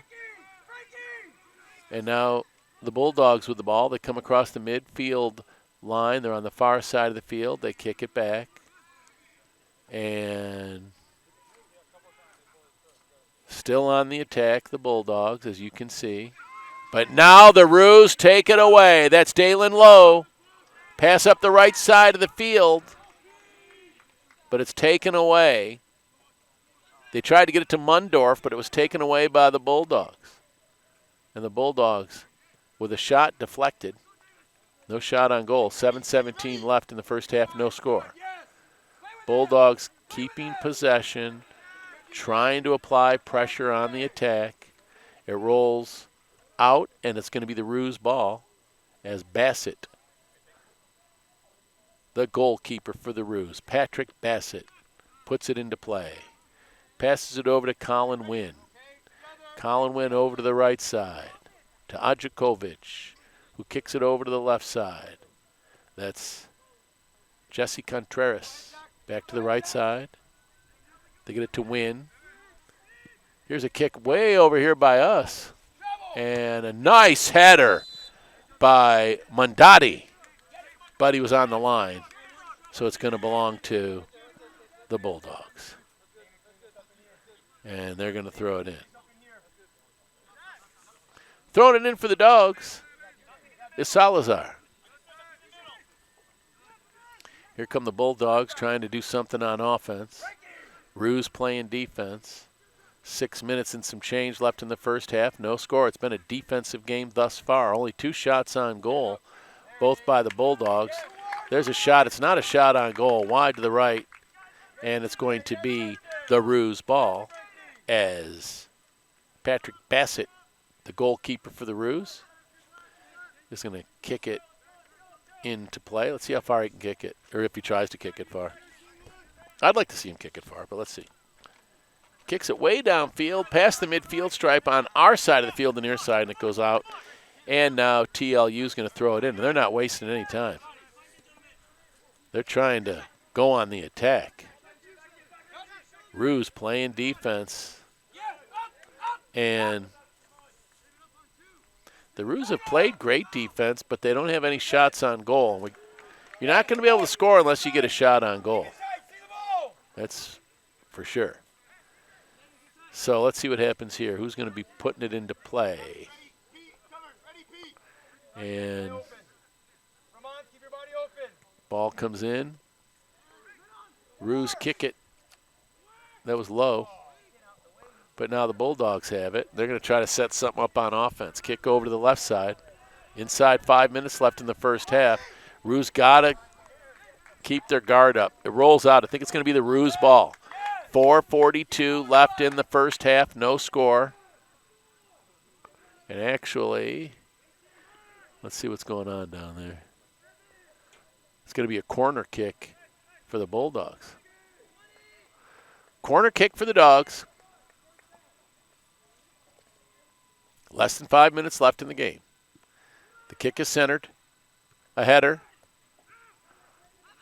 And now the Bulldogs with the ball. They come across the midfield line. They're on the far side of the field. They kick it back. And still on the attack, the Bulldogs, as you can see. But now the Ruse take it away. That's Dalen Lowe. Pass up the right side of the field, but it's taken away. They tried to get it to Mundorf, but it was taken away by the Bulldogs. And the Bulldogs with a shot deflected. No shot on goal. 7:17 left in the first half, no score. Bulldogs keeping possession, trying to apply pressure on the attack. It rolls out, and it's going to be the Ruse ball as Bassett, the goalkeeper for the Ruse, Patrick Bassett, puts it into play. Passes it over to Colin Wynn. Colin Wynn over to the right side to Adjakovic, who kicks it over to the left side. That's Jesse Contreras. Back to the right side. They get it to Wynn. Here's a kick way over here by us. And a nice header by Mondati. But he was on the line. So it's going to belong to the Bulldogs. And they're going to throw it in. Throwing it in for the Dogs is Salazar. Here come the Bulldogs trying to do something on offense. Ruse playing defense. 6 minutes and some change left in the first half. No score. It's been a defensive game thus far. Only 2 shots on goal, both by the Bulldogs. There's a shot. It's not a shot on goal. Wide to the right. And it's going to be the Ruse ball as Patrick Bassett, the goalkeeper for the Ruse, is going to kick it into play. Let's see how far he can kick it, or if he tries to kick it far. I'd like to see him kick it far, but let's see. Kicks it way downfield, past the midfield stripe on our side of the field, the near side, and it goes out. And now TLU is going to throw it in. They're not wasting any time. They're trying to go on the attack. Ruse playing defense. And The Roos have played great defense, but they don't have any shots on goal. You're not going to be able to score unless you get a shot on goal. That's for sure. So let's see what happens here. Who's going to be putting it into play? And ball comes in. Roos kick it. That was low. But now the Bulldogs have it. They're going to try to set something up on offense. Kick over to the left side. Inside 5 minutes left in the first half. Roos got to keep their guard up. It rolls out. I think it's going to be the Roos ball. 4:42 left in the first half. No score. And actually, let's see what's going on down there. It's going to be a corner kick for the Bulldogs. Corner kick for the Dogs. Less than 5 minutes left in the game. The kick is centered. A header.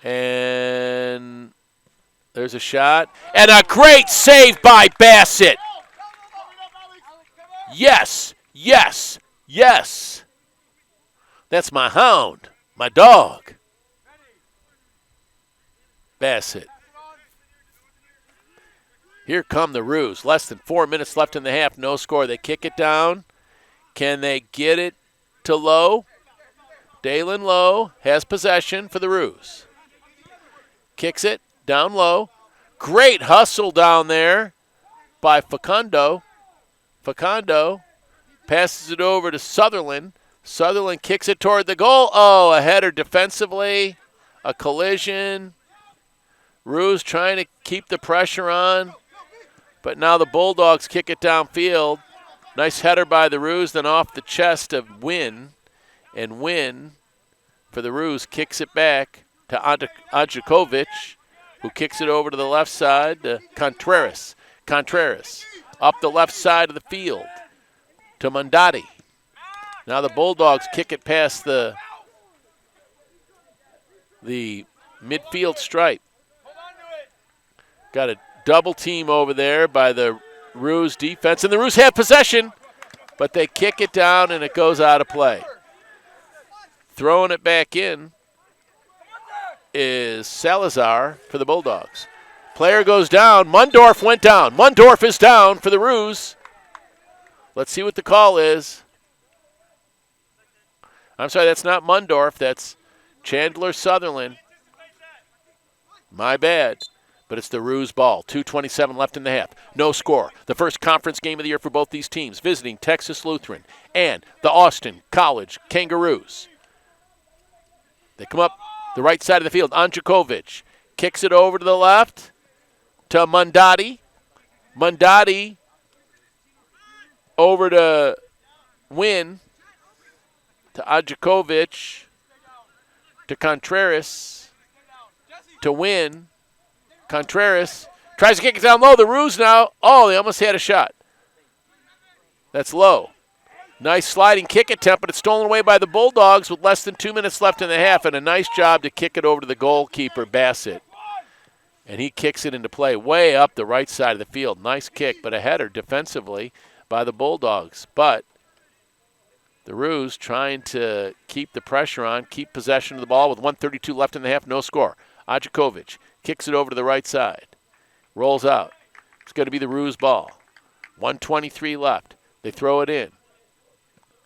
And there's a shot. And a great save by Bassett. Yes, yes, yes. That's my hound, my dog. Bassett. Here come the Roos. Less than 4 minutes left in the half. No score. They kick it down. Can they get it to Lowe? Dalen Lowe has possession for the Roos. Kicks it down low. Great hustle down there by Facundo. Facundo passes it over to Sutherland. Sutherland kicks it toward the goal. Oh, a header defensively. A collision. Roos trying to keep the pressure on. But now the Bulldogs kick it downfield. Nice header by the Roos, then off the chest of Wynn. And Wynn, for the Roos, kicks it back to Adjakovic, who kicks it over to the left side to Contreras. Contreras up the left side of the field to Mondati. Now the Bulldogs kick it past the midfield stripe. Got a double team over there by the Roos defense, and the Roos have possession, but they kick it down and it goes out of play. Throwing it back in is Salazar for the Bulldogs. Player goes down. Mundorf went down. Mundorf is down for the Roos. Let's see what the call is. I'm sorry, that's not Mundorf. That's Chandler Sutherland. My bad. But it's the Roos ball. 2:27 left in the half. No score. The first conference game of the year for both these teams, visiting Texas Lutheran and the Austin College Kangaroos. They come up the right side of the field. Andjakovic kicks it over to the left to Mondati. Mondati over to Wynn, to Andjakovic, to Contreras, to Wynn. Contreras tries to kick it down low. The Roos now. Oh, they almost had a shot. That's low. Nice sliding kick attempt, but it's stolen away by the Bulldogs with less than 2 minutes left in the half, and a nice job to kick it over to the goalkeeper, Bassett. And he kicks it into play way up the right side of the field. Nice kick, but a header defensively by the Bulldogs. But the Roos trying to keep the pressure on, keep possession of the ball with 1:32 left in the half, no score. Adjakovic kicks it over to the right side. Rolls out. It's going to be the Roos ball. 1:23 left. They throw it in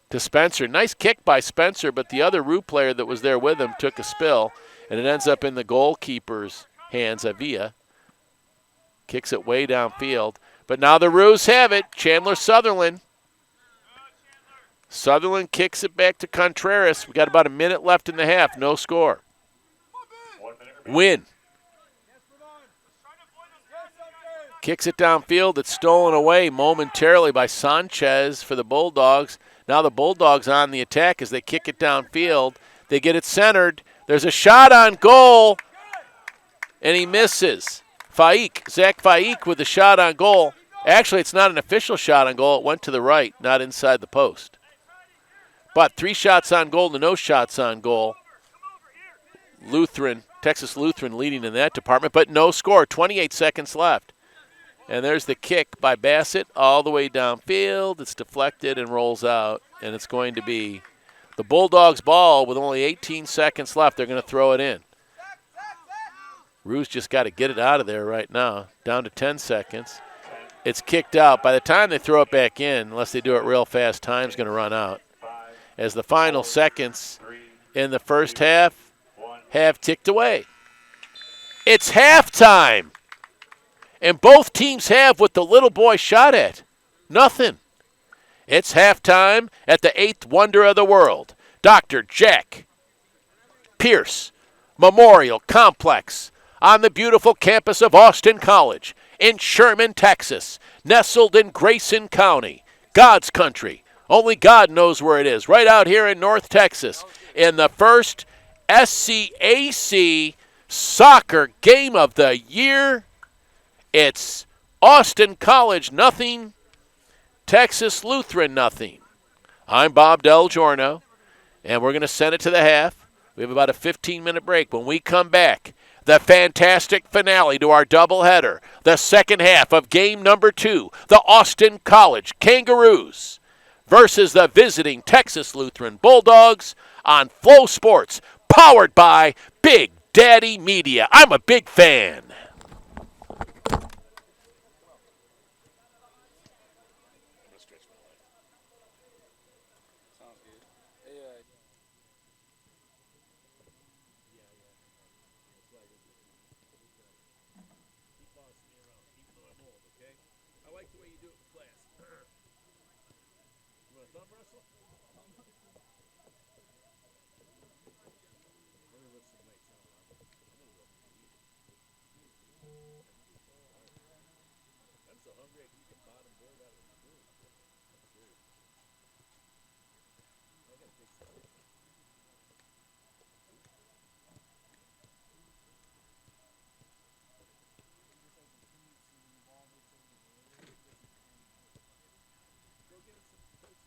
to Spencer. Nice kick by Spencer, but the other Roo player that was there with him took a spill, and it ends up in the goalkeeper's hands. Avila kicks it way downfield. But now the Roos have it. Chandler Sutherland. Sutherland kicks it back to Contreras. We got about a minute left in the half. No score. Win. Kicks it downfield. It's stolen away momentarily by Sanchez for the Bulldogs. Now the Bulldogs on the attack as they kick it downfield. They get it centered. There's a shot on goal, and he misses. Zach Faik with the shot on goal. Actually, it's not an official shot on goal. It went to the right, not inside the post. But 3 shots on goal to no shots on goal. Texas Lutheran leading in that department, but no score. 28 seconds left. And there's the kick by Bassett all the way downfield. It's deflected and rolls out, and it's going to be the Bulldogs' ball with only 18 seconds left. They're going to throw it in. Roos just got to get it out of there right now. Down to 10 seconds. It's kicked out. By the time they throw it back in, unless they do it real fast, time's going to run out. As the final seconds in the first half have ticked away. It's halftime. And both teams have what the little boy shot at. Nothing. It's halftime at the 8th wonder of the world, Dr. Jack Pierce Memorial Complex on the beautiful campus of Austin College in Sherman, Texas, nestled in Grayson County, God's country. Only God knows where it is, right out here in North Texas, in the first SCAC soccer game of the year. It's Austin College nothing, Texas Lutheran nothing. I'm Bob Del Giorno, and we're going to send it to the half. We have about a 15-minute break. When we come back, the fantastic finale to our doubleheader, the second half of game number 2, the Austin College Kangaroos versus the visiting Texas Lutheran Bulldogs on FloSports, powered by Big Daddy Media. I'm a big fan. Sounds good. Yeah. I like the way you do it in class. You want to thumb wrestle? Let me look some lights on. I'm so hungry I can eat the bottom board out of the spoon. I gotta take some. Go get him some coats.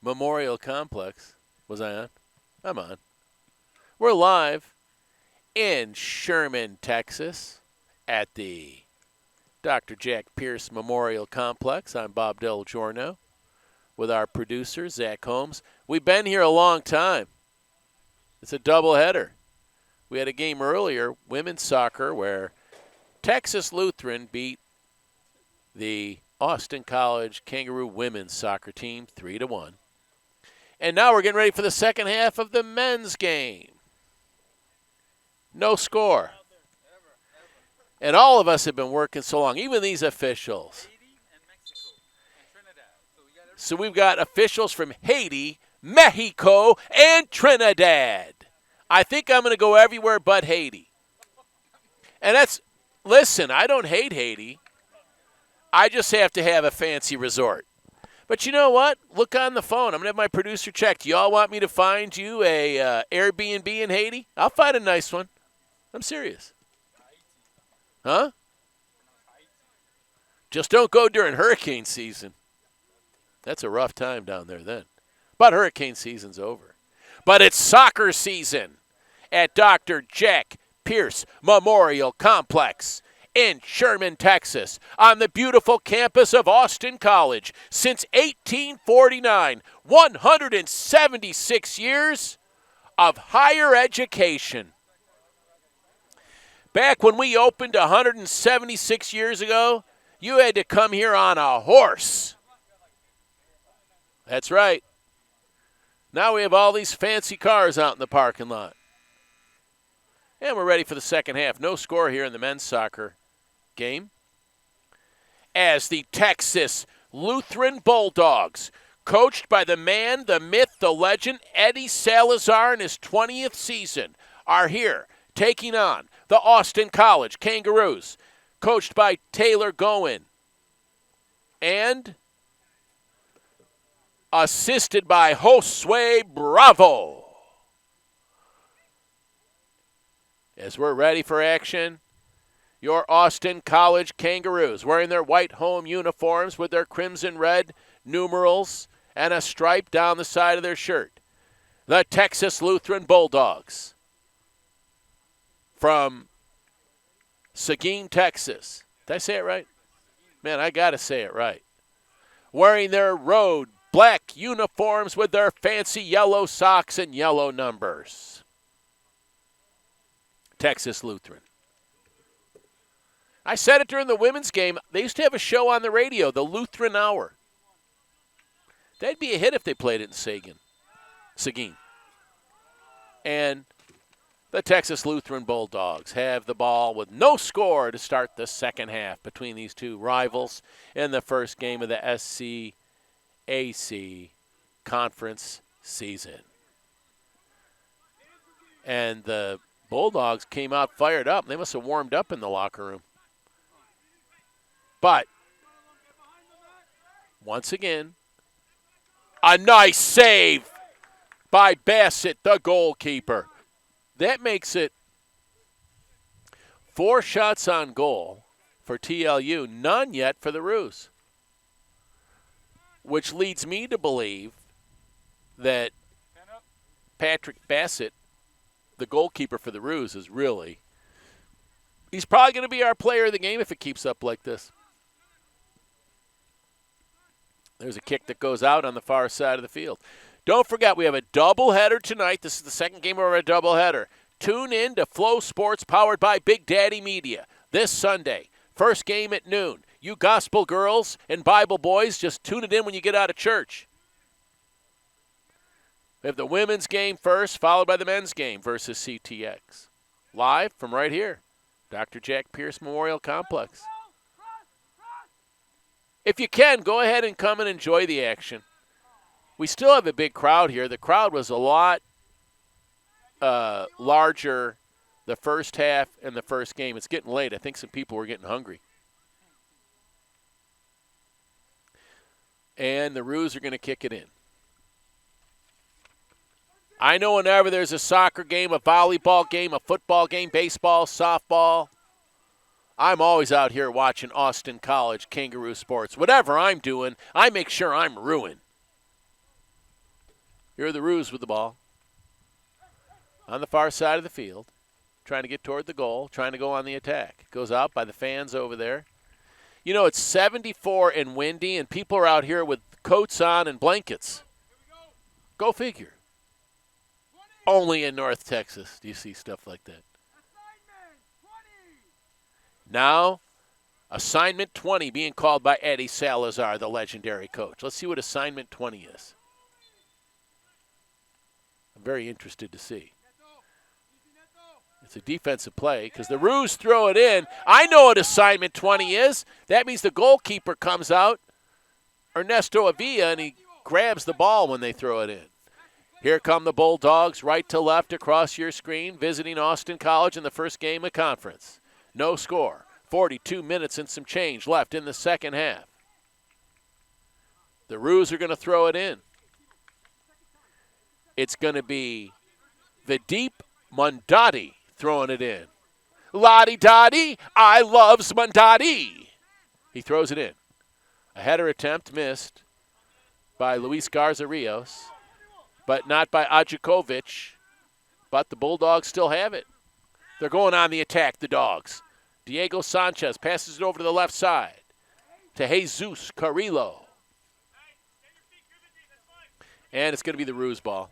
Memorial Complex. Was I on? I'm on. We're live in Sherman, Texas at the Dr. Jack Pierce Memorial Complex. I'm Bob Del Giorno with our producer, Zach Holmes. We've been here a long time. It's a doubleheader. We had a game earlier, women's soccer, where Texas Lutheran beat the Austin College Kangaroo women's soccer team 3-1. And now we're getting ready for the second half of the men's game. No score. And all of us have been working so long, even these officials. So we've got officials from Haiti, Mexico, and Trinidad. I think I'm going to go everywhere but Haiti. And listen, I don't hate Haiti. I just have to have a fancy resort. But you know what? Look on the phone. I'm going to have my producer check. Do y'all want me to find you a Airbnb in Haiti? I'll find a nice one. I'm serious. Huh? Just don't go during hurricane season. That's a rough time down there then. But hurricane season's over. But it's soccer season at Dr. Jack Pierce Memorial Complex in Sherman, Texas, on the beautiful campus of Austin College. Since 1849, 176 years of higher education. Back when we opened 176 years ago, you had to come here on a horse. That's right. Now we have all these fancy cars out in the parking lot. And we're ready for the second half. No score here in the men's soccer game, as the Texas Lutheran Bulldogs, coached by the man, the myth, the legend, Eddie Salazar in his 20th season, are here taking on the Austin College Kangaroos, coached by Taylor Gowen and assisted by Josue Bravo. As we're ready for action, your Austin College Kangaroos, wearing their white home uniforms with their crimson red numerals and a stripe down the side of their shirt. The Texas Lutheran Bulldogs from Seguin, Texas. Did I say it right? Man, I got to say it right. Wearing their road black uniforms with their fancy yellow socks and yellow numbers. Texas Lutheran. I said it during the women's game. They used to have a show on the radio, the Lutheran Hour. That'd be a hit if they played it in Seguin. And the Texas Lutheran Bulldogs have the ball with no score to start the second half between these two rivals in the first game of the SCAC conference season. And the Bulldogs came out fired up. They must have warmed up in the locker room. But, once again, a nice save by Bassett, the goalkeeper. That makes it 4 shots on goal for TLU, none yet for the Roos. Which leads me to believe that Patrick Bassett, the goalkeeper for the Roos, he's probably going to be our player of the game if it keeps up like this. There's a kick that goes out on the far side of the field. Don't forget, we have a doubleheader tonight. This is the second game of our doubleheader. Tune in to FloSports, powered by Big Daddy Media, this Sunday. First game at noon. You gospel girls and Bible boys, just tune it in when you get out of church. We have the women's game first, followed by the men's game versus CTX. Live from right here, Dr. Jack Pierce Memorial Complex. If you can, go ahead and come and enjoy the action. We still have a big crowd here. The crowd was a lot larger the first half and the first game. It's getting late. I think some people were getting hungry. And the Roos are going to kick it in. I know whenever there's a soccer game, a volleyball game, a football game, baseball, softball, I'm always out here watching Austin College Kangaroo sports. Whatever I'm doing, I make sure I'm ruined. Here are the Roos with the ball. On the far side of the field. Trying to get toward the goal. Trying to go on the attack. Goes out by the fans over there. You know, it's 74 and windy, and people are out here with coats on and blankets. Go figure. Only in North Texas do you see stuff like that. Now, assignment 20 being called by Eddie Salazar, the legendary coach. Let's see what assignment 20 is. I'm very interested to see. It's a defensive play because the Roos throw it in. I know what assignment 20 is. That means the goalkeeper comes out, Ernesto Avilla, and he grabs the ball when they throw it in. Here come the Bulldogs, right to left across your screen, visiting Austin College in the first game of conference. No score. 42 minutes and some change left in the second half. The Roos are going to throw it in. It's going to be the deep Mondati throwing it in. Lottie-dottie, I loves Mondati. He throws it in. A header attempt missed by Luis Garza Rios, but not by Ajakovic. But the Bulldogs still have it. They're going on the attack, the Dogs. Diego Sanchez passes it over to the left side to Jesus Carrillo. And it's going to be the Roos ball.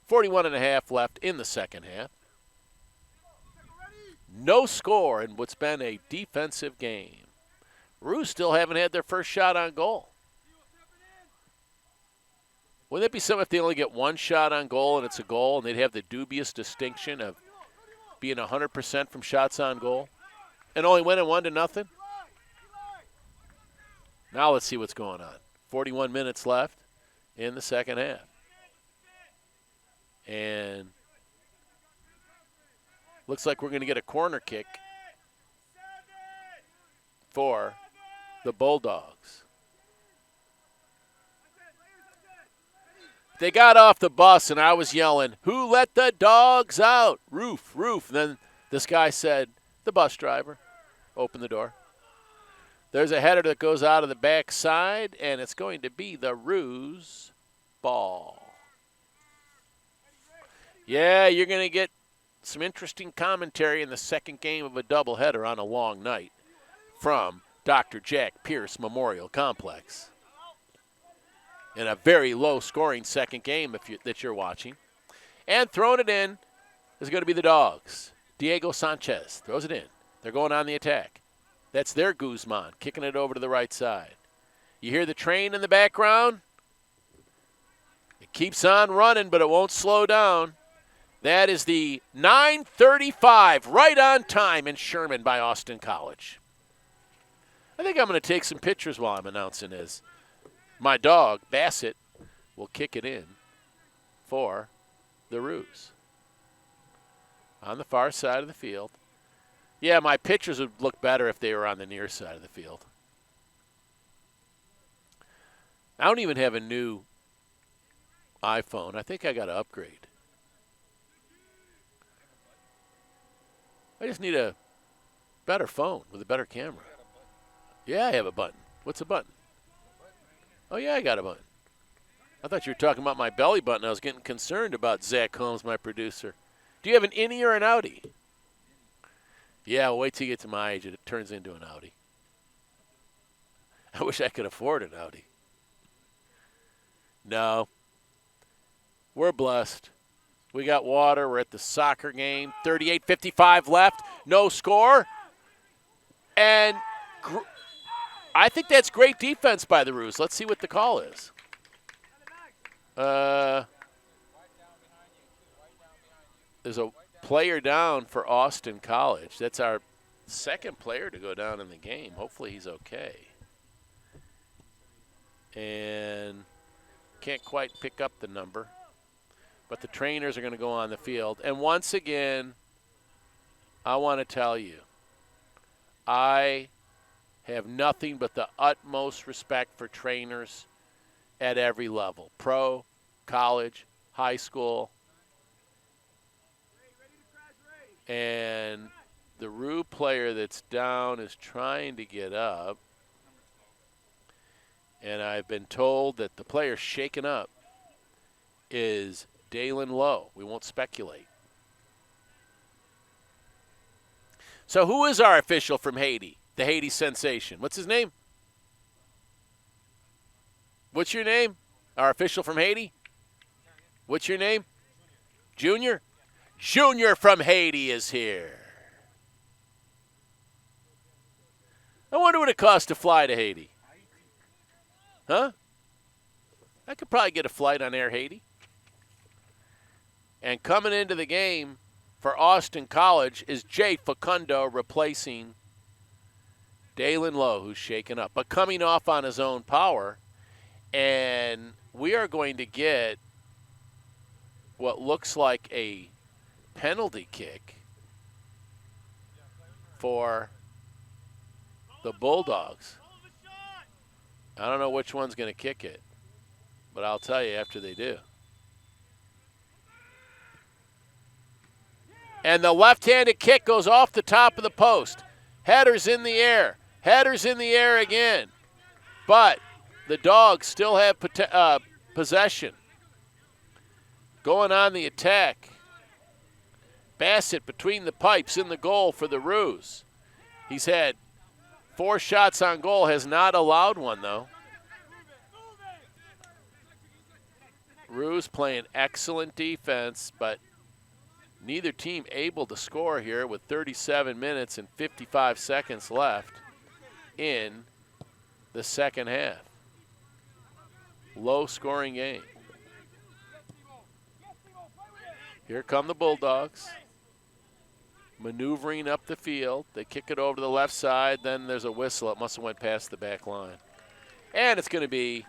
41 and a half left in the second half. No score in what's been a defensive game. Roos still haven't had their first shot on goal. Wouldn't it be something if they only get one shot on goal and it's a goal and they'd have the dubious distinction of being 100% from shots on goal and only winning 1-0? Now let's see what's going on. 41 minutes left in the second half. And looks like we're going to get a corner kick for the Bulldogs. They got off the bus, and I was yelling, "Who let the dogs out? Roof, roof." And then this guy said, "The bus driver." Open the door. There's a header that goes out of the backside, and it's going to be the Roos ball. Yeah, you're going to get some interesting commentary in the second game of a doubleheader on a long night from Dr. Jack Pierce Memorial Complex. In a very low-scoring second game that you're watching. And throwing it in is going to be the Dogs. Diego Sanchez throws it in. They're going on the attack. That's their Guzman, kicking it over to the right side. You hear the train in the background? It keeps on running, but it won't slow down. That is the 9:35, right on time in Sherman by Austin College. I think I'm going to take some pictures while I'm announcing this. My dog, Bassett, will kick it in for the Roos. On the far side of the field. Yeah, my pictures would look better if they were on the near side of the field. I don't even have a new iPhone. I think I got to upgrade. I just need a better phone with a better camera. Yeah, I have a button. What's a button? Oh, yeah, I got a button. I thought you were talking about my belly button. I was getting concerned about Zach Holmes, my producer. Do you have an innie or an outie? Yeah, well, wait till you get to my age. It turns into an outie. I wish I could afford an outie. No. We're blessed. We got water. We're at the soccer game. 38:55 left. No score. And I think that's great defense by the Roos. Let's see what the call is. There's a player down for Austin College. That's our second player to go down in the game. Hopefully he's okay. And can't quite pick up the number. But the trainers are going to go on the field. And once again, I want to tell you, I have nothing but the utmost respect for trainers at every level. Pro, college, high school. And the Roo player that's down is trying to get up. And I've been told that the player shaken up is Dalen Lowe. We won't speculate. So who is our official from Haiti? The Haiti sensation. What's his name? What's your name? Our official from Haiti? What's your name? Junior? Junior from Haiti is here. I wonder what it costs to fly to Haiti. Huh? I could probably get a flight on Air Haiti. And coming into the game for Austin College is Jay Facundo replacing Dalen Lowe, who's shaken up, but coming off on his own power. And we are going to get what looks like a penalty kick for the Bulldogs. I don't know which one's going to kick it, but I'll tell you after they do. And the left-handed kick goes off the top of the post. Header's in the air. Header's in the air again. But the Dogs still have possession. Going on the attack. Bassett between the pipes in the goal for the Roos. He's had 4 shots on goal, has not allowed one, though. Roos playing excellent defense, but neither team able to score here with 37 minutes and 55 seconds left in the second half. Low-scoring game. Here come the Bulldogs. Maneuvering up the field. They kick it over to the left side. Then there's a whistle. It must have went past the back line. And it's going to be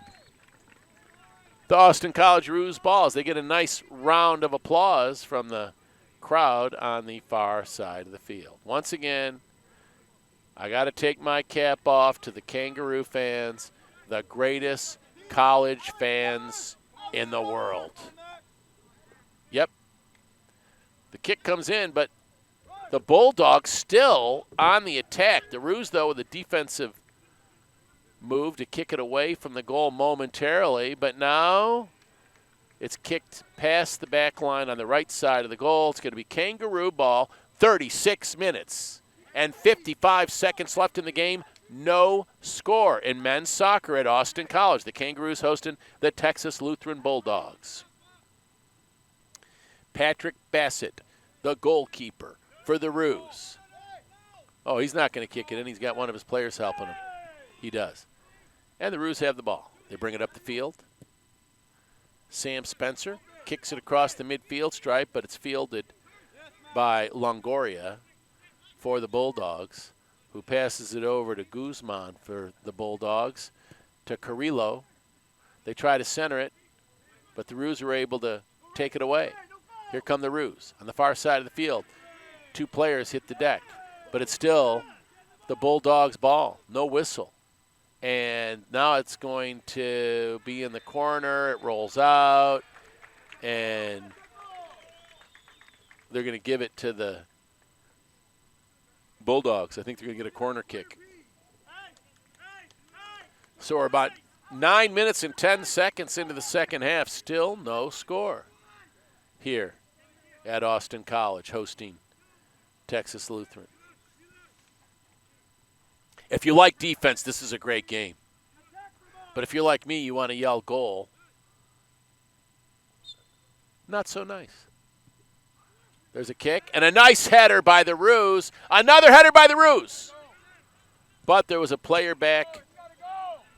the Austin College Roos balls. They get a nice round of applause from the crowd on the far side of the field. Once again, I got to take my cap off to the Kangaroo fans, the greatest college fans in the world. Yep. The kick comes in, but the Bulldogs still on the attack. The Roos, though, with a defensive move to kick it away from the goal momentarily, but now it's kicked past the back line on the right side of the goal. It's going to be Kangaroo ball. 36 minutes and 55 seconds left in the game. No score in men's soccer at Austin College. The Kangaroos hosting the Texas Lutheran Bulldogs. Patrick Bassett, the goalkeeper for the Roos. Oh, he's not going to kick it in. He's got one of his players helping him. He does. And the Roos have the ball. They bring it up the field. Sam Spencer kicks it across the midfield stripe, but it's fielded by Longoria for the Bulldogs, who passes it over to Guzman for the Bulldogs, to Carrillo. They try to center it, but the Roos are able to take it away. Here come the Roos on the far side of the field. 2 players hit the deck, but it's still the Bulldogs' ball. No whistle. And now it's going to be in the corner. It rolls out, and they're going to give it to the Bulldogs. I think they're going to get a corner kick. So we're about 9 minutes and 10 seconds into the second half. Still no score here at Austin College hosting Texas Lutheran. If you like defense, this is a great game. But if you're like me, you want to yell goal, not so nice. There's a kick and a nice header by the Roos. Another header by the Roos. But there was a player back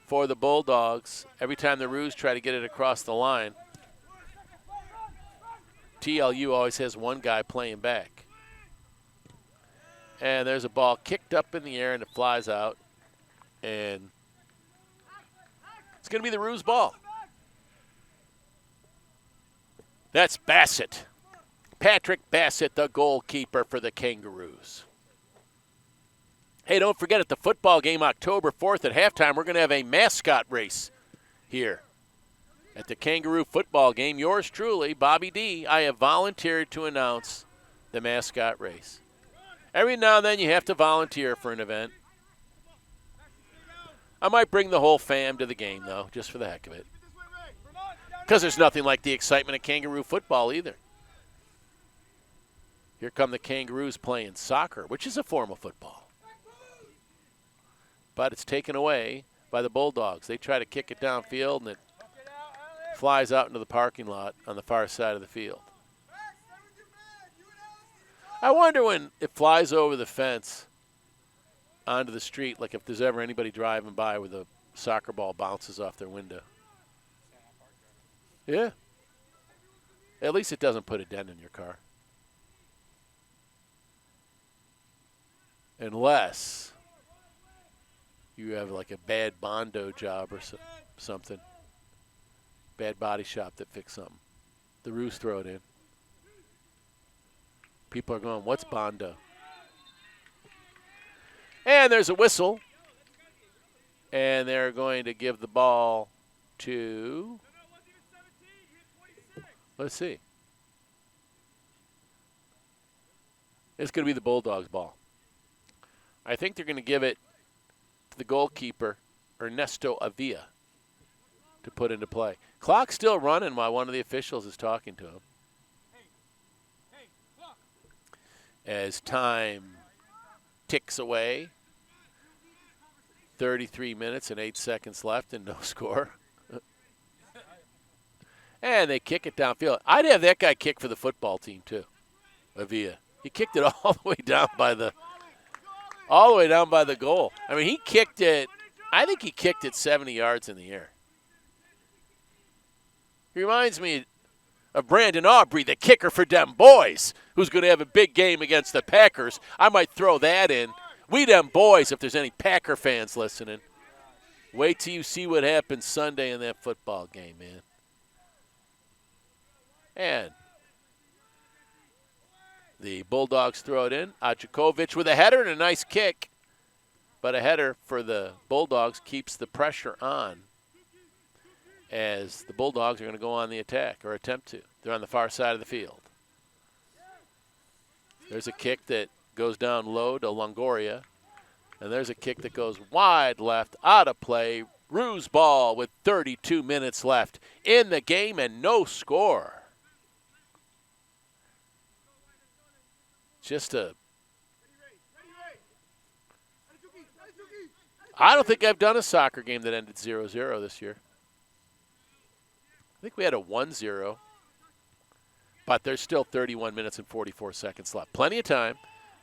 for the Bulldogs. Every time the Roos try to get it across the line, TLU always has one guy playing back. And there's a ball kicked up in the air, and it flies out. And it's going to be the Roos ball. That's Bassett. Patrick Bassett, the goalkeeper for the Kangaroos. Hey, don't forget, at the football game October 4th at halftime, we're going to have a mascot race here at the Kangaroo football game. Yours truly, Bobby D. I have volunteered to announce the mascot race. Every now and then you have to volunteer for an event. I might bring the whole fam to the game, though, just for the heck of it. Because there's nothing like the excitement of kangaroo football either. Here come the Kangaroos playing soccer, which is a form of football. But it's taken away by the Bulldogs. They try to kick it downfield, and it flies out into the parking lot on the far side of the field. I wonder when it flies over the fence onto the street, like if there's ever anybody driving by where the soccer ball bounces off their window. Yeah. At least it doesn't put a dent in your car. Unless you have like a bad Bondo job or something. Bad body shop that fixed something. The Roos throw it in. People are going, what's Bondo? And there's a whistle. And they're going to give the ball to, let's see. It's going to be the Bulldogs' ball. I think they're going to give it to the goalkeeper, Ernesto Avila, to put into play. Clock's still running while one of the officials is talking to him. As time ticks away, 33 minutes and 8 seconds left and no score. And they kick it downfield. I'd have that guy kick for the football team too, Avila. He kicked it all the way down by the goal. I mean, he kicked it, I think he kicked it 70 yards in the air. He reminds me of Brandon Aubrey, the kicker for them boys, who's going to have a big game against the Packers. I might throw that in. We them boys, if there's any Packer fans listening. Wait till you see what happens Sunday in that football game, man. And the Bulldogs throw it in. Ajakovic with a header and a nice kick. But a header for the Bulldogs keeps the pressure on as the Bulldogs are going to go on the attack or attempt to. They're on the far side of the field. There's a kick that goes down low to Longoria. And there's a kick that goes wide left, out of play. Roos ball with 32 minutes left in the game and no score. I don't think I've done a soccer game that ended 0-0 this year. I think we had a 1-0, but there's still 31 minutes and 44 seconds left. Plenty of time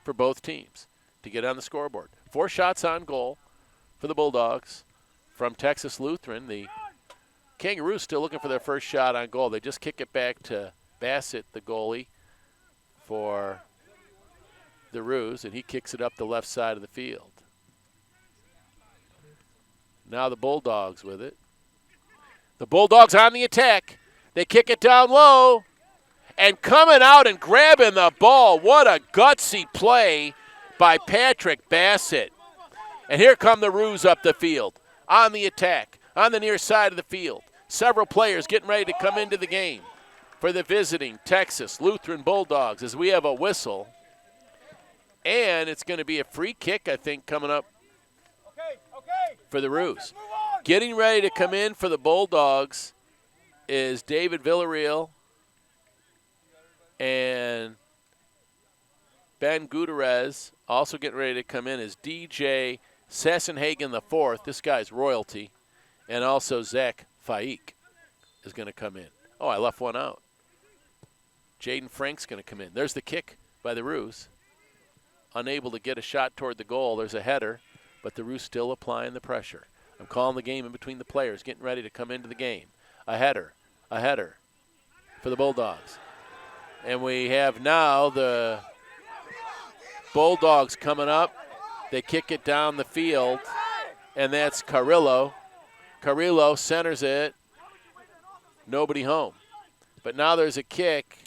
for both teams to get on the scoreboard. 4 shots on goal for the Bulldogs from Texas Lutheran. The Kangaroos still looking for their first shot on goal. They just kick it back to Bassett, the goalie, for the Roos, and he kicks it up the left side of the field. Now the Bulldogs with it. The Bulldogs on the attack. They kick it down low. And coming out and grabbing the ball. What a gutsy play by Patrick Bassett. And here come the Roos up the field. On the attack. On the near side of the field. Several players getting ready to come into the game for the visiting Texas Lutheran Bulldogs as we have a whistle. And it's going to be a free kick, I think, coming up for the Roos. Getting ready to come in for the Bulldogs is David Villarreal and Ben Gutierrez. Also getting ready to come in is DJ Sassenhagen IV. This guy's royalty. And also Zach Faik is going to come in. Oh, I left one out. Jaden Frank's going to come in. There's the kick by the Roos. Unable to get a shot toward the goal. There's a header, but the Roos still applying the pressure. I'm calling the game in between the players, getting ready to come into the game. A header for the Bulldogs. And we have now the Bulldogs coming up. They kick it down the field, and that's Carrillo. Carrillo centers it. Nobody home. But now there's a kick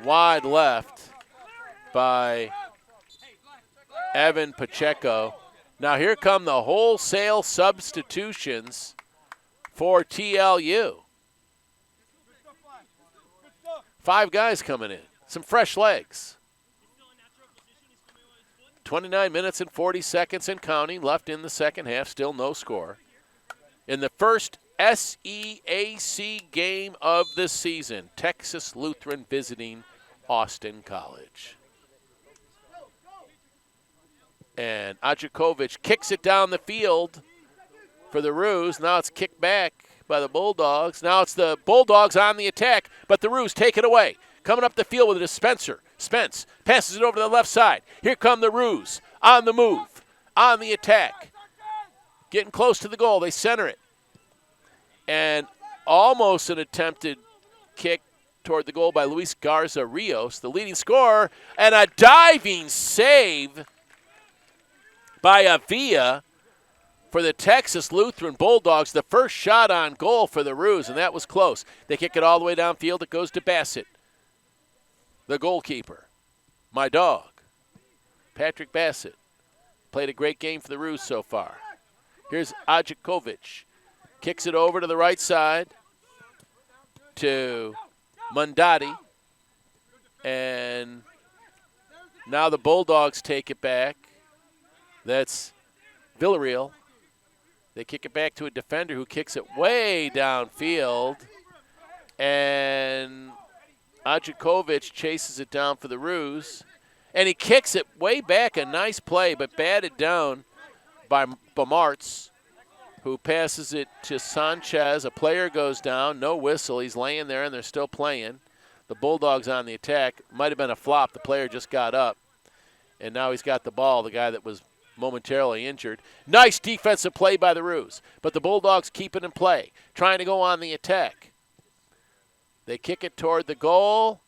wide left by Evan Pacheco. Now here come the wholesale substitutions for TLU. 5 guys coming in. Some fresh legs. 29 minutes and 40 seconds and counting left in the second half. Still no score. In the first SEAC game of the season, Texas Lutheran visiting Austin College. And Ajakovic kicks it down the field for the Roos. Now it's kicked back by the Bulldogs. Now it's the Bulldogs on the attack, but the Roos take it away. Coming up the field with a dispenser. Spence passes it over to the left side. Here come the Roos on the move, on the attack. Getting close to the goal. They center it. And almost an attempted kick toward the goal by Luis Garza Rios, the leading scorer, and a diving save by Avila for the Texas Lutheran Bulldogs. The first shot on goal for the Roos, and that was close. They kick it all the way downfield. It goes to Bassett, the goalkeeper. My dog, Patrick Bassett, played a great game for the Roos so far. Here's Ajakovic. Kicks it over to the right side to Mundati. And now the Bulldogs take it back. That's Villarreal. They kick it back to a defender who kicks it way downfield. And Ajakovic chases it down for the Roos. And he kicks it way back. A nice play, but batted down by Bamartz, who passes it to Sanchez. A player goes down, no whistle. He's laying there, and they're still playing. The Bulldogs on the attack. Might have been a flop. The player just got up, and now he's got the ball, the guy that was momentarily injured. Nice defensive play by the Roos, but the Bulldogs keep it in play, trying to go on the attack. They kick it toward the goal,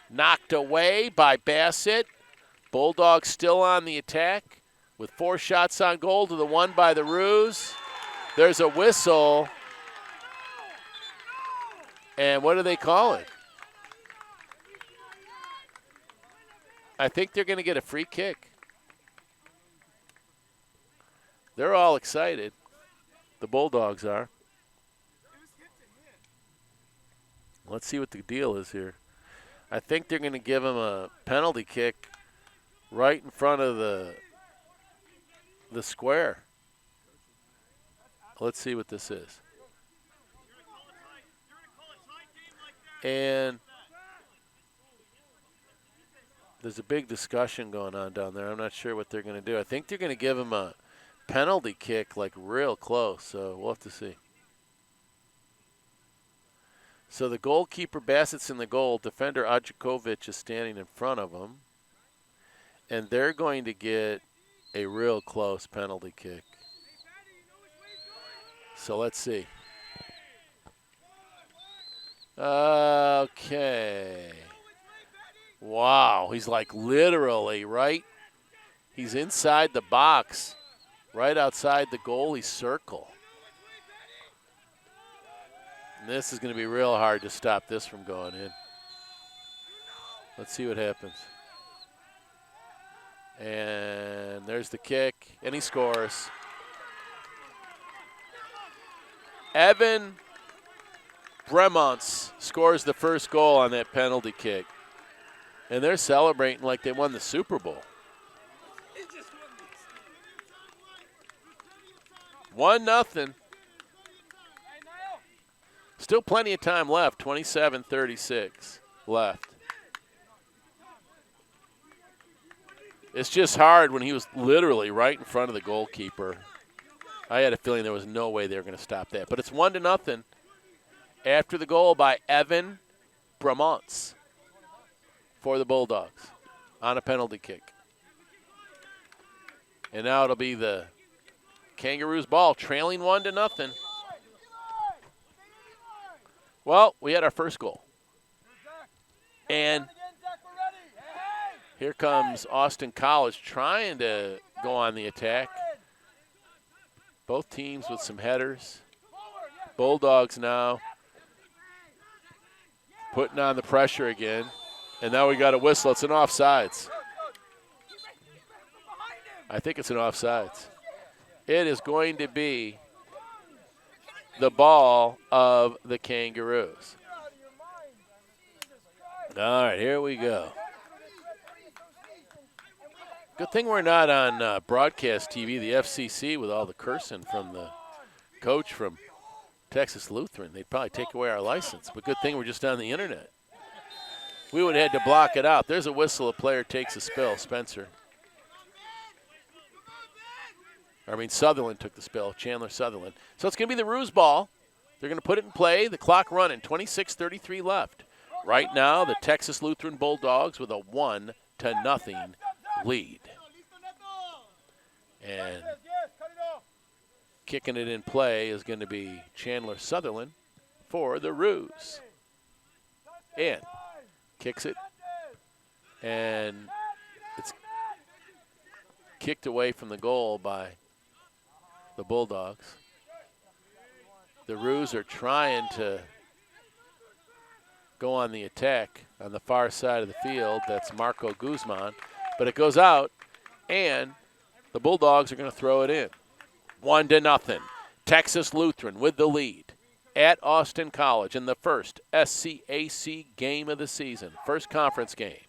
knocked away by Bassett. Bulldogs still on the attack with 4 shots on goal to the 1 by the Roos. There's a whistle. And what do they call it? I think they're going to get a free kick. They're all excited. The Bulldogs are. Let's see what the deal is here. I think they're going to give him a penalty kick right in front of the square. Let's see what this is. And there's a big discussion going on down there. I'm not sure what they're going to do. I think they're going to give him a penalty kick like real close, so we'll have to see. So the goalkeeper, Bassett's in the goal. Defender Ajakovic is standing in front of him. And they're going to get a real close penalty kick. So let's see. Okay. Wow, he's like literally right. He's inside the box, right outside the goalie circle. And this is going to be real hard to stop this from going in. Let's see what happens. And there's the kick, and he scores. Evan Bremonts scores the first goal on that penalty kick. And they're celebrating like they won the Super Bowl. 1-0. Still plenty of time left, 27:36 left. It's just hard when he was literally right in front of the goalkeeper. I had a feeling there was no way they were going to stop that. But it's 1-0 after the goal by Evan Bremonts for the Bulldogs on a penalty kick. And now it'll be the Kangaroos ball, trailing 1-0. Well, we had our first goal. And here comes Austin College trying to go on the attack. Both teams with some headers. Bulldogs now putting on the pressure again. And now we got a whistle. It's an offsides. I think it's an offsides. It is going to be the ball of the Kangaroos. All right, here we go. Good thing we're not on broadcast TV, the FCC, with all the cursing from the coach from Texas Lutheran. They'd probably take away our license, but good thing we're just on the internet. We would have had to block it out. There's a whistle. A player takes a spill. Spencer. Sutherland took the spill. Chandler Sutherland. So it's going to be the Ruse ball. They're going to put it in play. The clock running. 26:33 left. Right now, the Texas Lutheran Bulldogs with a 1-0 lead. And kicking it in play is going to be Chandler Sutherland for the Ruse. And kicks it. And it's kicked away from the goal by the Bulldogs. The Ruse are trying to go on the attack on the far side of the field. That's Marco Guzman. But it goes out, and the Bulldogs are going to throw it in. 1-0. Texas Lutheran with the lead at Austin College in the first SCAC game of the season, first conference game.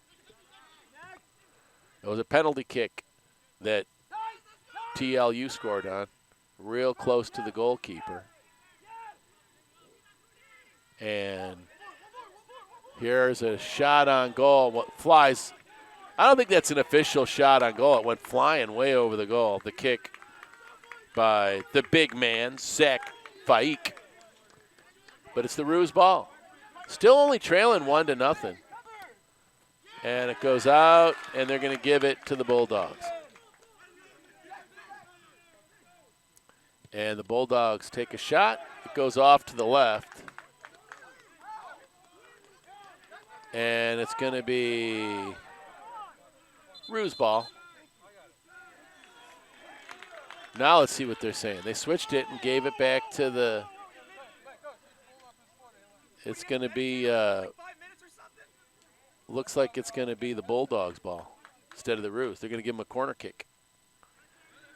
It was a penalty kick that TLU scored on, real close to the goalkeeper. And here's a shot on goal. What flies? I don't think that's an official shot on goal. It went flying way over the goal. The kick by the big man, Zach Faik. But it's the Ruse ball. Still only trailing 1-0. And it goes out, and they're going to give it to the Bulldogs. And the Bulldogs take a shot. It goes off to the left. And it's going to be Ruse ball. Now let's see what they're saying. They switched it and gave it back to the – it's going to be looks like it's going to be the Bulldogs ball instead of the Ruse. They're going to give them a corner kick.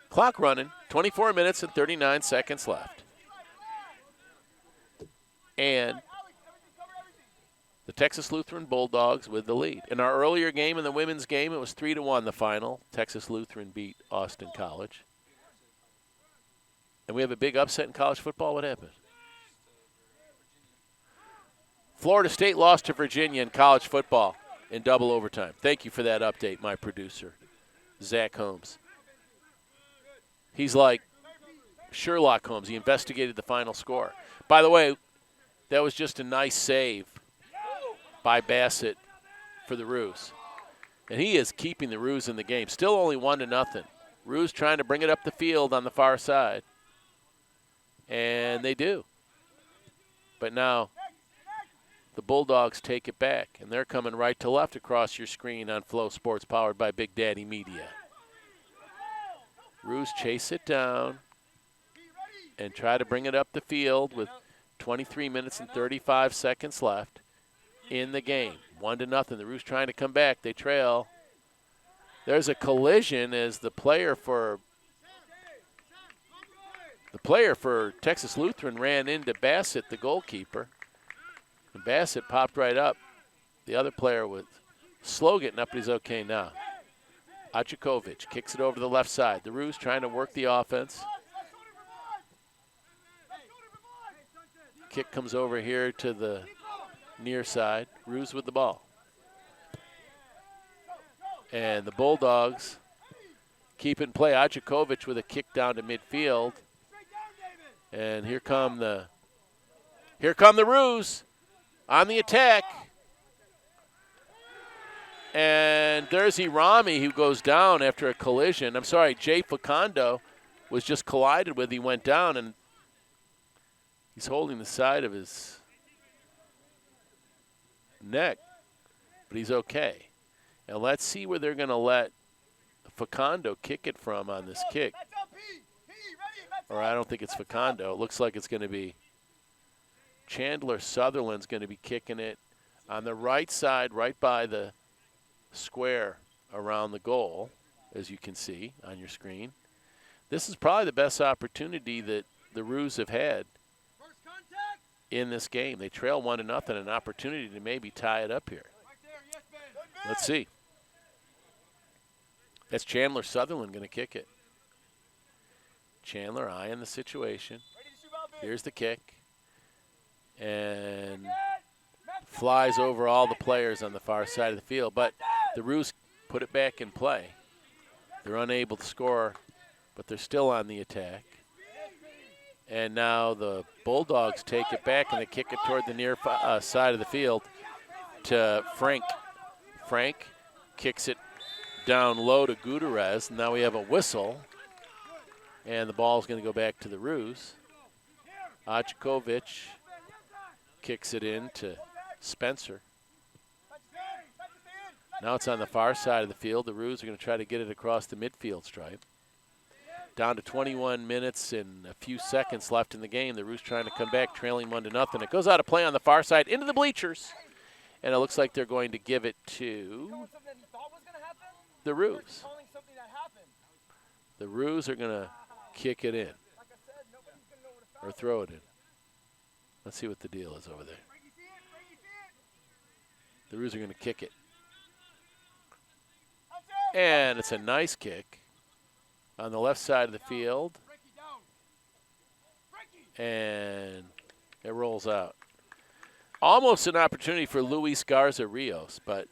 Clock running, 24 minutes and 39 seconds left. And the Texas Lutheran Bulldogs with the lead. In our earlier game, in the women's game, it was 3-1 the final. Texas Lutheran beat Austin College. And we have a big upset in college football. What happened? Florida State lost to Virginia in college football in double overtime. Thank you for that update, my producer, Zach Holmes. He's like Sherlock Holmes. He investigated the final score. By the way, that was just a nice save by Bassett for the Ruse. And he is keeping the Ruse in the game. Still only 1-0. Ruse trying to bring it up the field on the far side. And they do. But now the Bulldogs take it back, and they're coming right to left across your screen on FloSports, powered by Big Daddy Media. Ruse chase it down and try to bring it up the field with 23 minutes and 35 seconds left in the game. 1-0. The Ruse trying to come back. They trail. There's a collision as the player for Texas Lutheran ran into Bassett, the goalkeeper. And Bassett popped right up. The other player was slow getting up, but he's okay now. Ajakovic kicks it over to the left side. The Ruse trying to work the offense. Kick comes over here to the near side. Ruse with the ball. And the Bulldogs keep in play. Ajakovic with a kick down to midfield. And here come the Ruse on the attack. And there's Irami who goes down after a collision. I'm sorry, Jay Facundo was just collided with. He went down, and he's holding the side of his neck, but he's okay. And let's see where they're going to let Facundo kick it from on this kick. Or I don't think it's Facundo. It looks like it's going to be Chandler Sutherland's going to be kicking it on the right side, right by the square around the goal, as you can see on your screen. This is probably the best opportunity that the Ruse have had in this game. They trail 1-0, an opportunity to maybe tie it up here. Let's see. That's Chandler Sutherland going to kick it. Chandler eyeing the situation. Here's the kick. And flies over all the players on the far side of the field. But the Roos put it back in play. They're unable to score, but they're still on the attack. And now the Bulldogs take it back and they kick it toward the near side of the field to Frank. Frank kicks it down low to Gutierrez. Now we have a whistle, and the ball's going to go back to the Roos. Ajkovic kicks it in to Spencer. Now it's on the far side of the field. The Roos are going to try to get it across the midfield stripe. Down to 21 minutes and a few seconds left in the game. The Roos trying to come back, trailing 1-0. It goes out of play on the far side into the bleachers. And it looks like they're going to give it to the Roos. The Roos are going to kick it in or throw it in. Let's see what the deal is over there. The Roos are going to kick it. And it's a nice kick on the left side of the field. And it rolls out. Almost an opportunity for Luis Garza Rios, but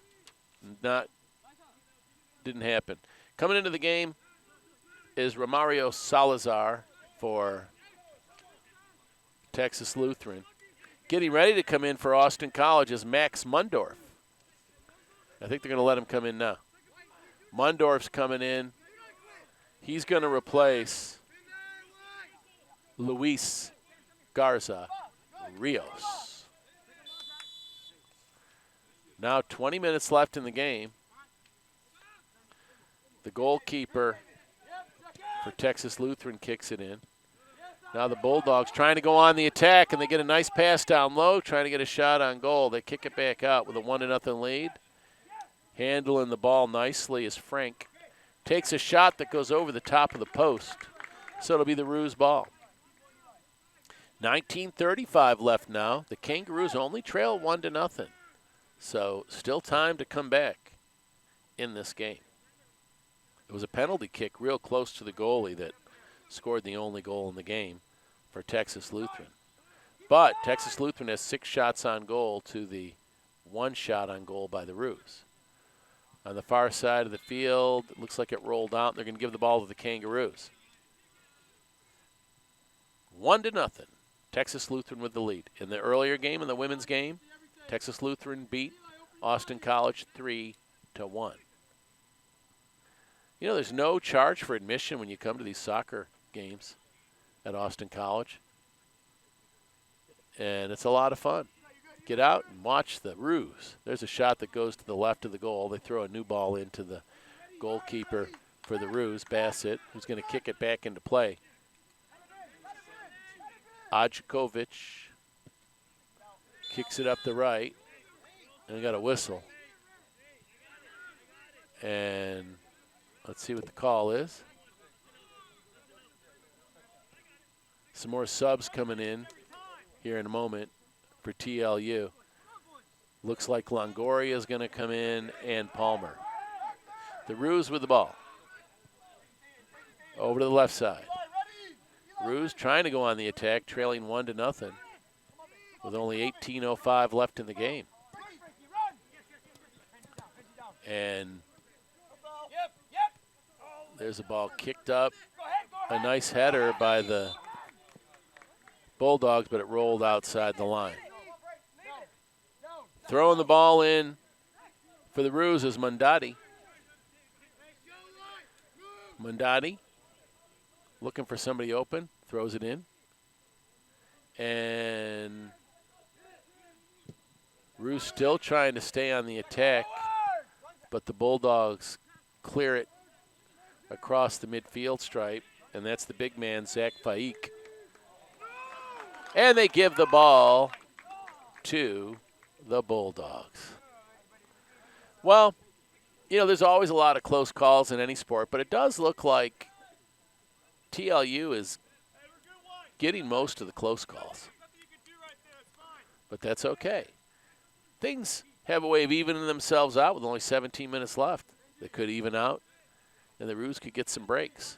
didn't happen. Coming into the game is Romario Salazar for Texas Lutheran. Getting ready to come in for Austin College is Max Mundorf. I think they're going to let him come in now. Mundorf's coming in. He's going to replace Luis Garza Rios. Now 20 minutes left in the game. The goalkeeper for Texas Lutheran kicks it in. Now the Bulldogs trying to go on the attack, and they get a nice pass down low, trying to get a shot on goal. They kick it back out with a 1-0 lead. Handling the ball nicely is Frank. Takes a shot that goes over the top of the post, so it'll be the Roos ball. 19:35 left now. The Kangaroos only trail 1-0, so still time to come back in this game. It was a penalty kick real close to the goalie that scored the only goal in the game for Texas Lutheran. But Texas Lutheran has 6 shots on goal to the 1 shot on goal by the Roos. On the far side of the field, it looks like it rolled out. They're going to give the ball to the Kangaroos. 1-0. Texas Lutheran with the lead. In the earlier game, in the women's game, Texas Lutheran beat Austin College 3-1. You know, there's no charge for admission when you come to these soccer games at Austin College. And it's a lot of fun. Get out and watch the Roos. There's a shot that goes to the left of the goal. They throw a new ball into the goalkeeper for the Roos, Bassett, who's going to kick it back into play. Ajkovic kicks it up the right, and we got a whistle. And let's see what the call is. Some more subs coming in here in a moment for TLU. Looks like Longoria is going to come in and Palmer. The Roos with the ball. Over to the left side. Roos trying to go on the attack, trailing 1-0 with only 18:05 left in the game. And there's a ball kicked up. A nice header by the Bulldogs, but it rolled outside the line. Throwing the ball in for the Roos is Mondati. Mondati looking for somebody open, throws it in. And Roos still trying to stay on the attack, but the Bulldogs clear it across the midfield stripe, and that's the big man, Zach Faik. And they give the ball to the Bulldogs. Well, you know, there's always a lot of close calls in any sport, but it does look like TLU is getting most of the close calls. But that's okay. Things have a way of evening themselves out with only 17 minutes left. They could even out and the Roos could get some breaks.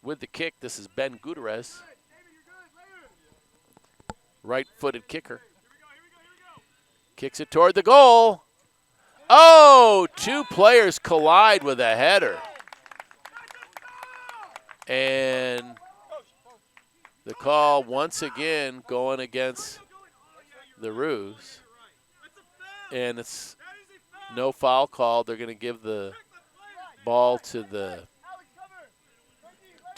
With the kick, this is Ben Gutierrez. Right-footed kicker. Kicks it toward the goal. Oh, two players collide with a header. And the call once again going against the Roos. And it's no foul call. They're going to give the ball to the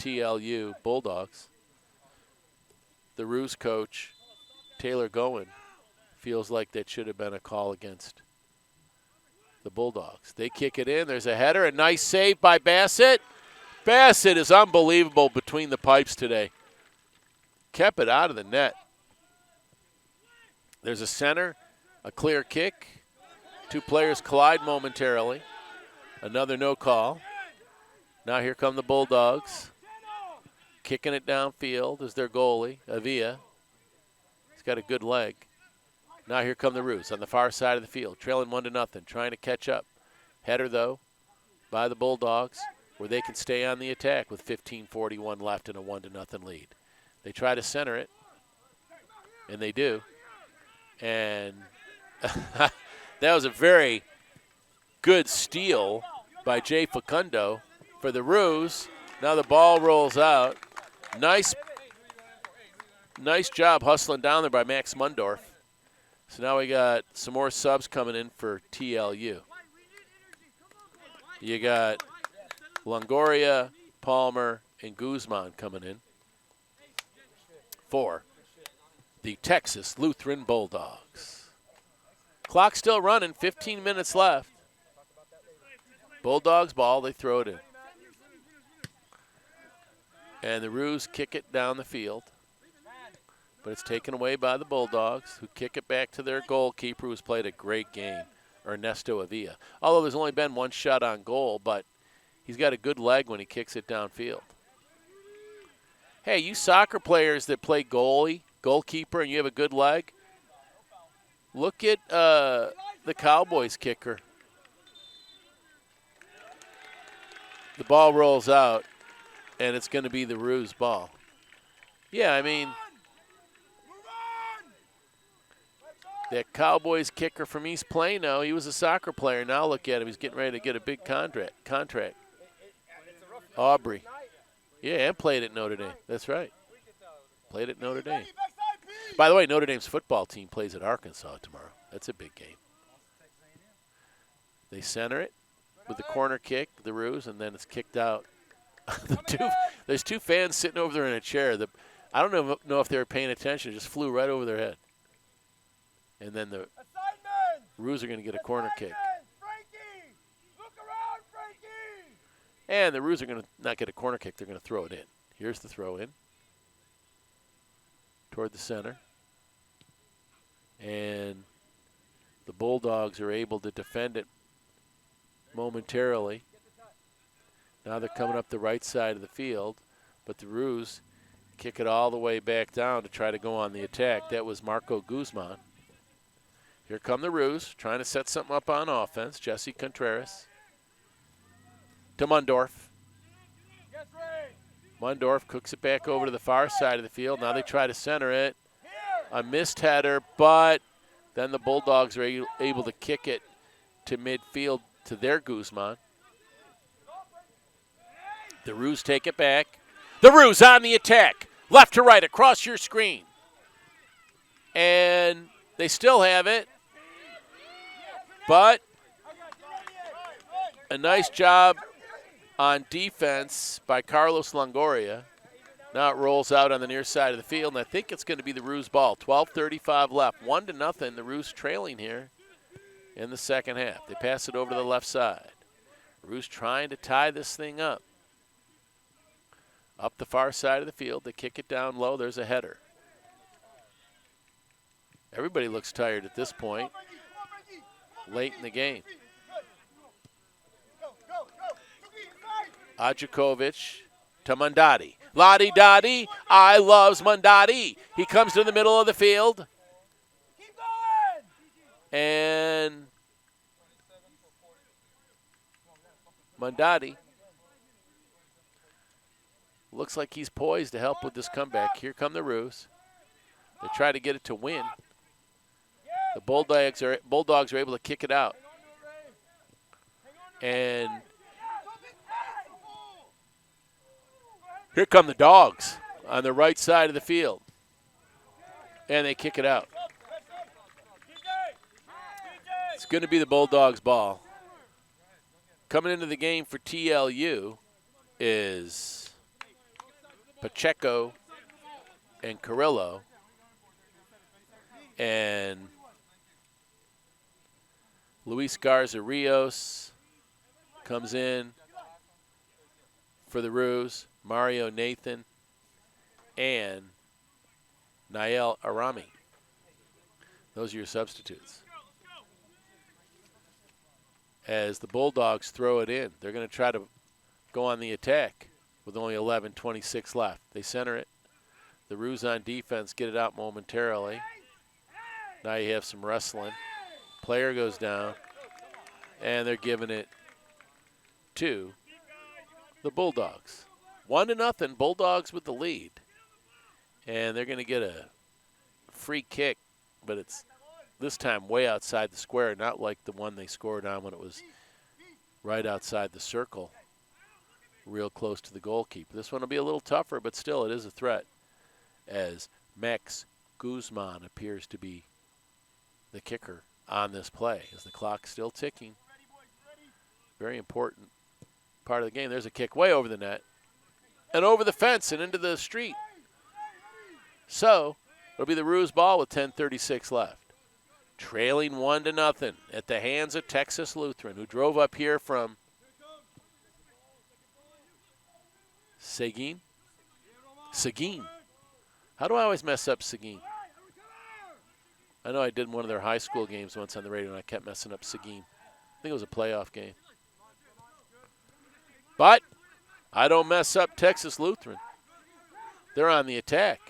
TLU Bulldogs. The Roos coach, Taylor Gowen, feels like that should have been a call against the Bulldogs. They kick it in. There's a header. A nice save by Bassett. Bassett is unbelievable between the pipes today. Kept it out of the net. There's a center, a clear kick. Two players collide momentarily. Another no call. Now here come the Bulldogs. Kicking it downfield is their goalie, Avia. He's got a good leg. Now here come the Roos on the far side of the field, trailing 1-0, trying to catch up. Header, though, by the Bulldogs, where they can stay on the attack with 15:41 left and a 1-0 lead. They try to center it, and they do. And that was a very good steal by Jay Facundo for the Roos. Now the ball rolls out. Nice job hustling down there by Max Mundorf. So now we got some more subs coming in for TLU. You got Longoria, Palmer, and Guzman coming in for the Texas Lutheran Bulldogs. Clock still running, 15 minutes left. Bulldogs ball, they throw it in. And the Roos kick it down the field. But it's taken away by the Bulldogs, who kick it back to their goalkeeper, who's played a great game, Ernesto Avia. Although there's only been one shot on goal, but he's got a good leg when he kicks it downfield. Hey, you soccer players that play goalkeeper, and you have a good leg, look at the Cowboys kicker. The ball rolls out, and it's going to be the Roos ball. Yeah, I mean, that Cowboys kicker from East Plano, he was a soccer player. Now look at him. He's getting ready to get a big contract. Aubrey. Yeah, and played at Notre Dame. That's right. Played at Notre Dame. By the way, Notre Dame's football team plays at Arkansas tomorrow. That's a big game. They center it with the corner kick, the Roos, and then it's kicked out. There's two fans sitting over there in a chair. I don't know if they were paying attention. It just flew right over their head. And then the Roos are going to get a corner kick. And the Roos are going to not get a corner kick. They're going to throw it in. Here's the throw in toward the center. And the Bulldogs are able to defend it momentarily. Now they're coming up the right side of the field, but the Roos kick it all the way back down to try to go on the attack. That was Marco Guzman. Here come the Roos, trying to set something up on offense. Jesse Contreras to Mundorf. Mundorf cooks it back over to the far side of the field. Now they try to center it. A missed header, but then the Bulldogs are able to kick it to midfield to their Guzman. The Roos take it back. The Roos on the attack. Left to right across your screen. And they still have it. But a nice job on defense by Carlos Longoria. Now it rolls out on the near side of the field, and I think it's going to be the Roos ball. 12:35 left. 1-0. The Roos trailing here in the second half. They pass it over to the left side. Roos trying to tie this thing up. Up the far side of the field. They kick it down low. There's a header. Everybody looks tired at this point. Late in the game. Adjukovic to Mondati. Lottie-dottie, I loves Mondati. He comes to the middle of the field. And Mondati looks like he's poised to help with this comeback. Here come the Roos. They try to get it to win. The Bulldogs are able to kick it out. And here come the Dogs on the right side of the field. And they kick it out. It's going to be the Bulldogs' ball. Coming into the game for TLU is Pacheco and Carrillo. And Luis Garza Rios comes in for the Roos. Mario Nathan and Nael Arami. Those are your substitutes. As the Bulldogs throw it in, they're going to try to go on the attack with only 11:26 left. They center it. The Roos on defense get it out momentarily. Now you have some wrestling. Player goes down, and they're giving it to the Bulldogs. 1-0, Bulldogs with the lead. And they're going to get a free kick, but it's this time way outside the square, not like the one they scored on when it was right outside the circle, real close to the goalkeeper. This one will be a little tougher, but still it is a threat, as Max Guzman appears to be the kicker on this play, as the clock's still ticking. Very important part of the game. There's a kick way over the net and over the fence and into the street. So it'll be the Roos ball with 10:36 left. Trailing 1-0 at the hands of Texas Lutheran, who drove up here from Seguin. How do I always mess up Seguin? I know I did one of their high school games once on the radio, and I kept messing up Seguin. I think it was a playoff game. But I don't mess up Texas Lutheran. They're on the attack.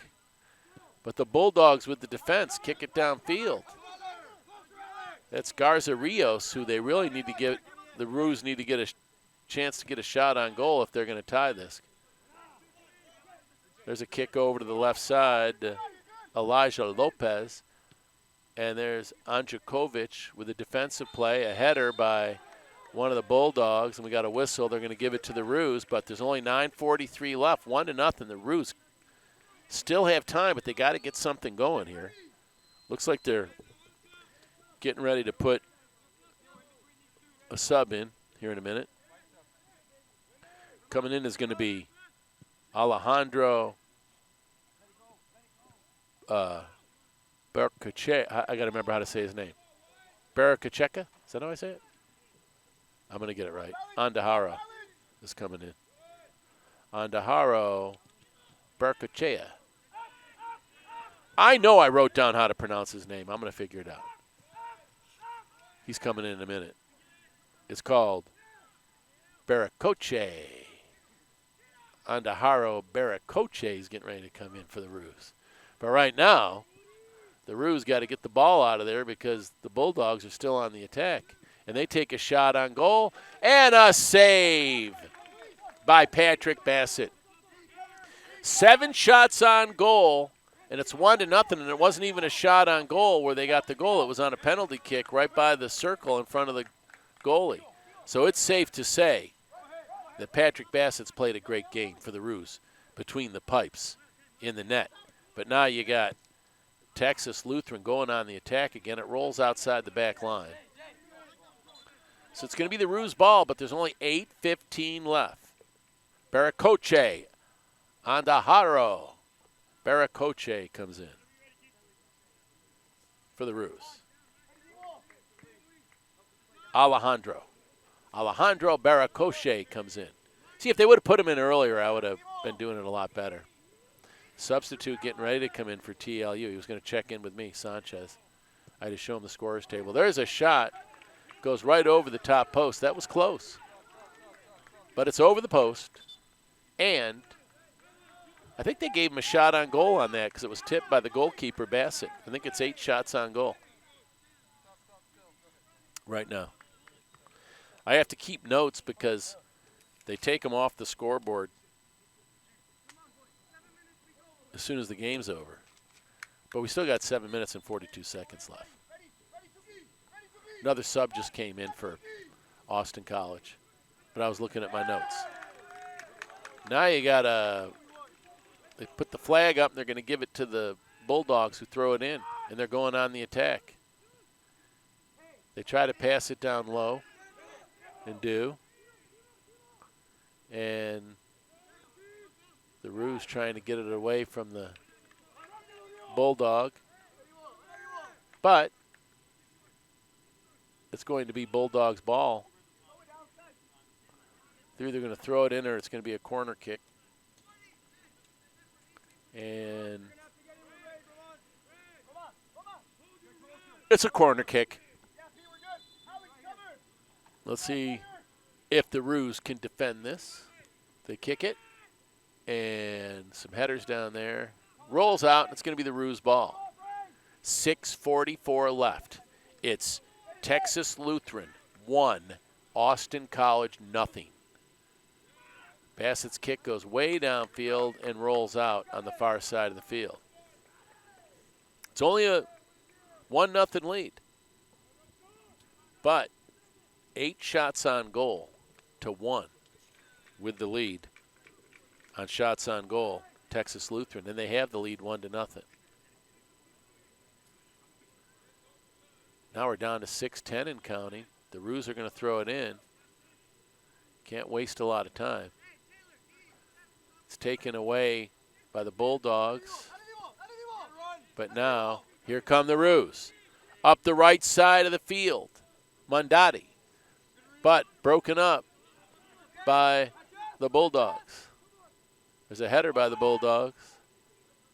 But the Bulldogs with the defense kick it downfield. That's Garza Rios, who they really need to get. The Roos need to get a chance to get a shot on goal if they're going to tie this. There's a kick over to the left side, Elijah Lopez. And there's Anjakovic with a defensive play, a header by one of the Bulldogs, and we got a whistle. They're going to give it to the Roos, but there's only 9:43 left, 1-0. The Roos still have time, but they got to get something going here. Looks like they're getting ready to put a sub in here in a minute. Coming in is going to be Alejandro Barcache. I got to remember how to say his name. Barcacheca? Is that how I say it? I'm going to get it right. Andaharo is coming in. Andaharo Barcachea. I know I wrote down how to pronounce his name. I'm going to figure it out. He's coming in a minute. It's called Baracoche. Andaharo Baracoche is getting ready to come in for the Roos. But right now, the Roos got to get the ball out of there because the Bulldogs are still on the attack. And they take a shot on goal. And a save by Patrick Bassett. 7 shots on goal, and it's 1-0, and it wasn't even a shot on goal where they got the goal. It was on a penalty kick right by the circle in front of the goalie. So it's safe to say that Patrick Bassett's played a great game for the Roos between the pipes in the net. But now you got Texas Lutheran going on the attack again. It rolls outside the back line. So it's going to be the Roos ball, but there's only 8:15 left. Baracoche, Andaharo. Baracoche comes in for the Roos. Alejandro Baracoche comes in. See, if they would have put him in earlier, I would have been doing it a lot better. Substitute getting ready to come in for TLU. He was going to check in with me, Sanchez. I had to show him the scorer's table. There's a shot. Goes right over the top post. That was close. But it's over the post. And I think they gave him a shot on goal on that because it was tipped by the goalkeeper, Bassett. I think it's 8 shots on goal right now. I have to keep notes because they take them off the scoreboard as soon as the game's over. But we still got 7 minutes and 42 seconds left. Another sub just came in for Austin College, but I was looking at my notes. Now you got they put the flag up, and they're going to give it to the Bulldogs who throw it in, and they're going on the attack. They try to pass it down low and do. And the Roos trying to get it away from the Bulldog. But it's going to be Bulldogs' ball. They're either going to throw it in or it's going to be a corner kick. And it's a corner kick. Let's see if the Roos can defend this. They kick it. And some headers down there. Rolls out, and it's going to be the Roos' ball. 6:44 left. It's Texas Lutheran 1, Austin College 0. Bassett's kick goes way downfield and rolls out on the far side of the field. It's only a 1-0 lead. But 8 shots on goal to 1 with the lead on shots on goal, Texas Lutheran, and they have the lead 1-0. Now we're down to 6:10 and counting. The Roos are going to throw it in. Can't waste a lot of time. It's taken away by the Bulldogs. But now, here come the Roos. Up the right side of the field, Mondati. But broken up by the Bulldogs. There's a header by the Bulldogs.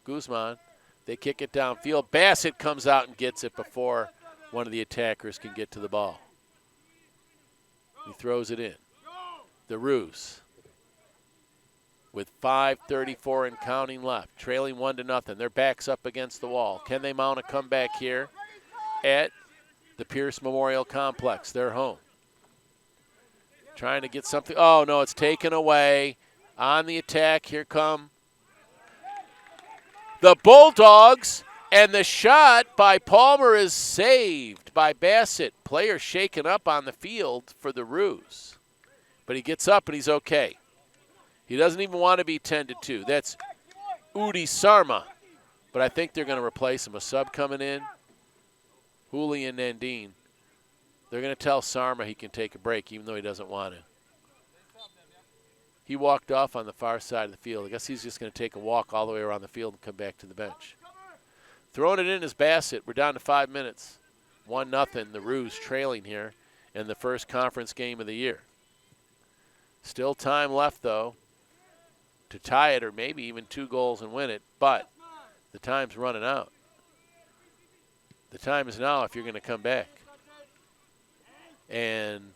Guzman. They kick it downfield. Bassett comes out and gets it before one of the attackers can get to the ball. He throws it in. The Roos, with 5:34 and counting left, trailing 1-0. Their back's up against the wall. Can they mount a comeback here at the Pierce Memorial Complex, their home? Trying to get something. Oh, no, it's taken away. On the attack, here come the Bulldogs, and the shot by Palmer is saved by Bassett. Player shaken up on the field for the Roos. But he gets up and he's okay. He doesn't even want to be 10-2. That's Udi Sarma. But I think they're going to replace him. A sub coming in, Julian Nandine. They're going to tell Sarma he can take a break even though he doesn't want to. He walked off on the far side of the field. I guess he's just going to take a walk all the way around the field and come back to the bench. Throwing it in is Bassett. We're down to 5 minutes. 1-0, the Roos trailing here in the first conference game of the year. Still time left, though, to tie it or maybe even 2 goals and win it, but the time's running out. The time is now if you're going to come back. And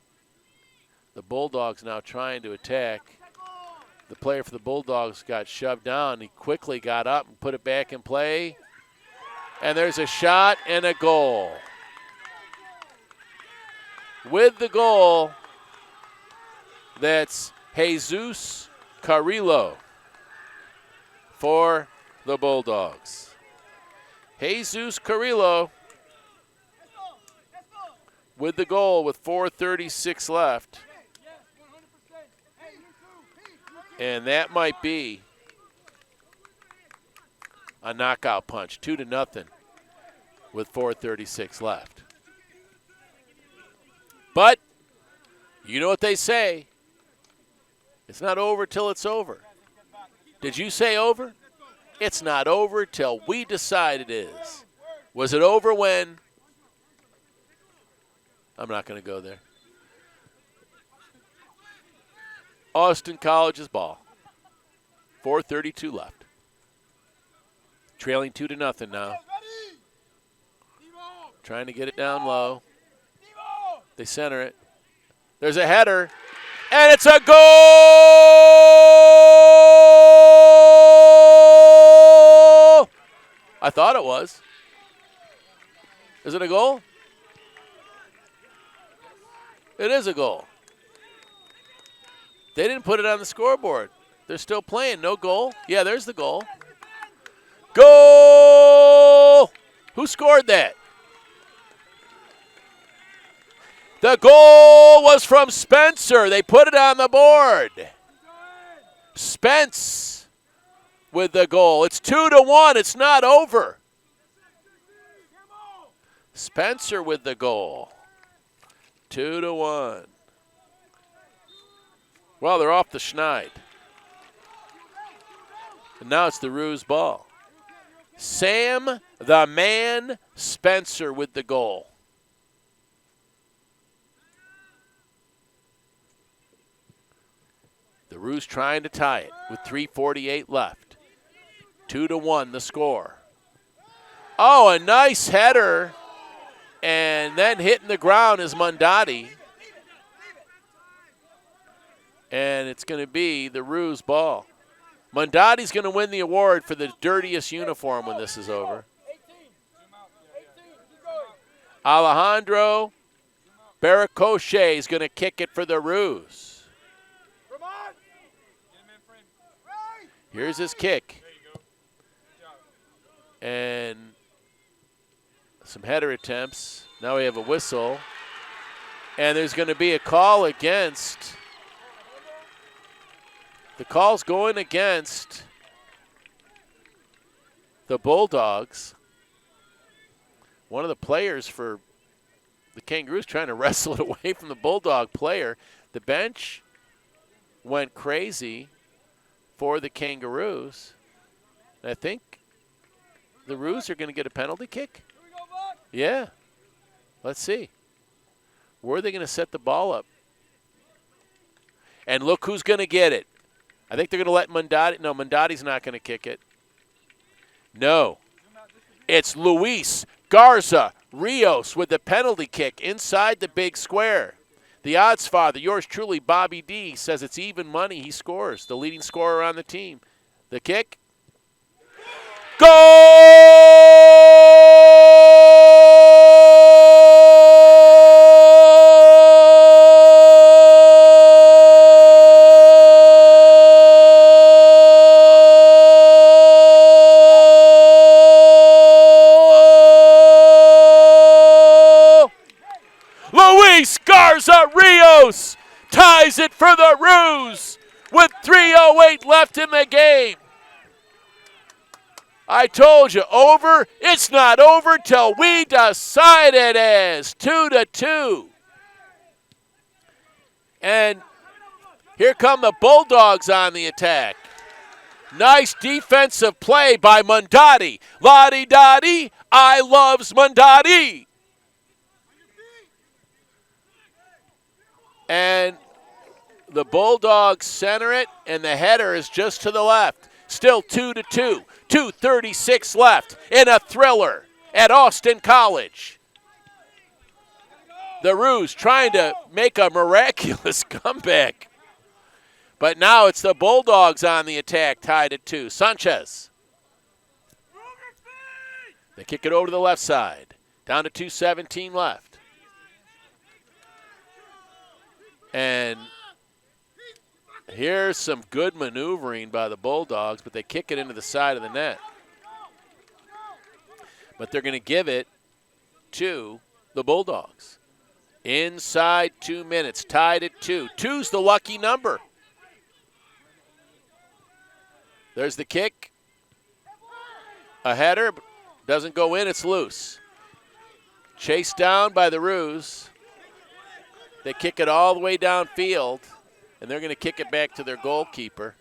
the Bulldogs now trying to attack. The player for the Bulldogs got shoved down. He quickly got up and put it back in play. And there's a shot and a goal. With the goal, that's Jesus Carrillo for the Bulldogs. Jesus Carrillo with the goal with 4:36 left. And that might be a knockout punch, 2-0 with 4:36 left. But you know what they say. It's not over till it's over. Did you say over? It's not over till we decide it is. Was it over when? I'm not going to go there. Austin College's ball. 4:32 left. Trailing 2-0 now. Trying to get it down low. They center it. There's a header. And it's a goal! I thought it was. Is it a goal? It is a goal. They didn't put it on the scoreboard. They're still playing. No goal. Yeah, there's the goal. Goal! Who scored that? The goal was from Spencer. They put it on the board. Spence with the goal. It's 2-1. It's not over. Spencer with the goal. 2-1. Well, they're off the schneid. And now it's the Ruse ball. Sam the Man Spencer with the goal. The Ruse trying to tie it with 3:48 left. 2-1 the score. Oh, a nice header. And then hitting the ground is Mondati. And it's going to be the Ruse ball. Mondati's going to win the award for the dirtiest uniform when this is over. Alejandro Barracoche is going to kick it for the Ruse. Here's his kick. And some header attempts. Now we have a whistle. And there's going to be a call against. The call's going against the Bulldogs. One of the players for the Kangaroos trying to wrestle it away from the Bulldog player. The bench went crazy for the Kangaroos. I think the Roos are going to get a penalty kick. Yeah. Let's see. Where are they going to set the ball up? And look who's going to get it. I think they're going to let Mondati. No, Mondati's not going to kick it. No. It's Luis Garza Rios with the penalty kick inside the big square. The odds father, yours truly, Bobby D, says it's even money. He scores, the leading scorer on the team. The kick. Luis Garza Rios ties it for the Roos with 3:08 left in the game. I told you, over. It's not over till we decide it is. 2-2. And here come the Bulldogs on the attack. Nice defensive play by Mondati. La-di-da-di, I loves Mondati. And the Bulldogs center it, and the header is just to the left. Still 2-2. 2:36 left in a thriller at Austin College. The Roos trying to make a miraculous comeback. But now it's the Bulldogs on the attack, tied at 2. Sanchez. They kick it over to the left side. Down to 2:17 left. And here's some good maneuvering by the Bulldogs, but they kick it into the side of the net. But they're going to give it to the Bulldogs. Inside 2 minutes, tied at 2. 2's the lucky number. There's the kick. A header, doesn't go in, it's loose. Chased down by the Roos. They kick it all the way downfield, and they're going to kick it back to their goalkeeper,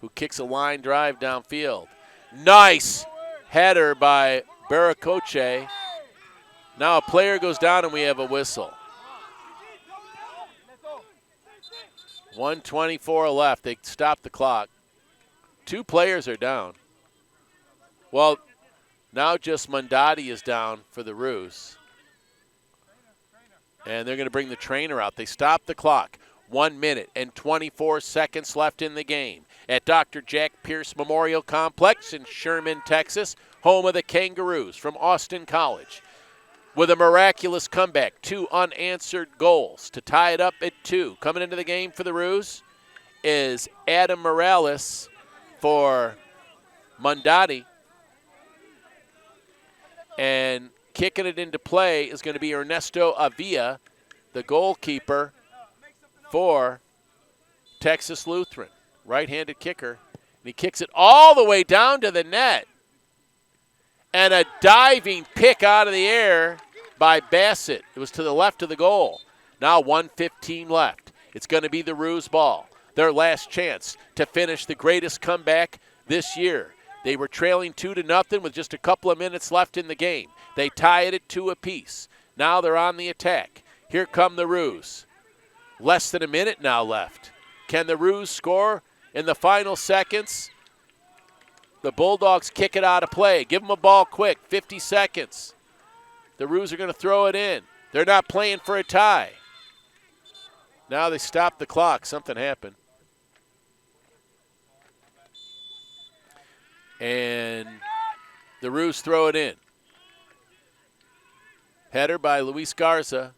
who kicks a line drive downfield. Nice header by Barracoche. Now a player goes down, and we have a whistle. 1:24 left. They stop the clock. 2 players are down. Well, now just Mondati is down for the Roos. And they're going to bring the trainer out. They stop the clock. 1 minute and 24 seconds left in the game at Dr. Jack Pierce Memorial Complex in Sherman, Texas, home of the Kangaroos from Austin College. With a miraculous comeback, 2 unanswered goals to tie it up at 2. Coming into the game for the Roos is Adam Morales for Mundati. And kicking it into play is going to be Ernesto Avila, the goalkeeper for Texas Lutheran. Right-handed kicker. And he kicks it all the way down to the net. And a diving pick out of the air by Bassett. It was to the left of the goal. Now 1:15 left. It's going to be the Roos ball. Their last chance to finish the greatest comeback this year. They were trailing 2-0 with just a couple of minutes left in the game. They tied it 2 apiece. Now they're on the attack. Here come the Roos. Less than a minute now left. Can the Roos score in the final seconds? The Bulldogs kick it out of play. Give them a ball quick, 50 seconds. The Roos are going to throw it in. They're not playing for a tie. Now they stop the clock. Something happened. And the Roos throw it in. Header by Luis Garza.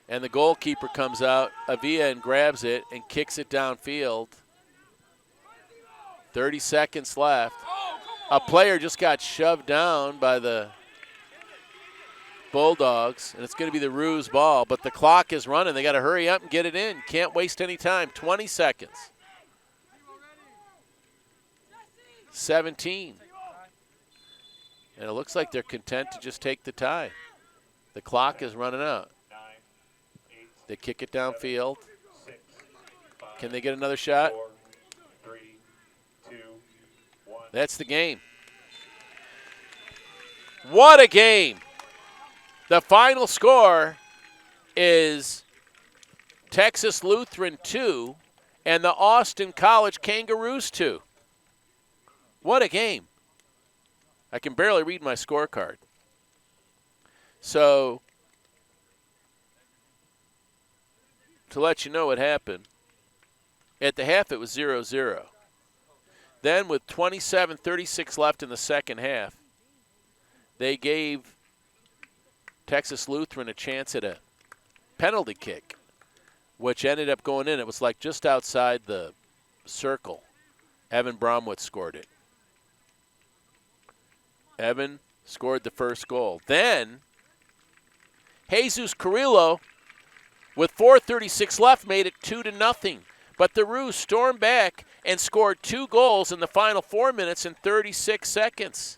And the goalkeeper comes out, Avila, and grabs it and kicks it downfield. 30 seconds left. A player just got shoved down by the Bulldogs, and it's going to be the Roos ball. But the clock is running. They got to hurry up and get it in. Can't waste any time. 20 seconds. 17. And it looks like they're content to just take the tie. The clock is running out. They kick it downfield. Can they get another shot? That's the game. What a game. The final score is Texas Lutheran 2 and the Austin College Kangaroos 2. What a game. I can barely read my scorecard. So, to let you know what happened, at the half it was 0-0. Then with 27:36 left in the second half, they gave Texas Lutheran a chance at a penalty kick, which ended up going in. It was like just outside the circle. Evan Bromwitz scored it. Evan scored the first goal. Then Jesus Carrillo, with 4:36 left, made it 2-0. But the Roos stormed back and scored 2 goals in the final 4 minutes and 36 seconds.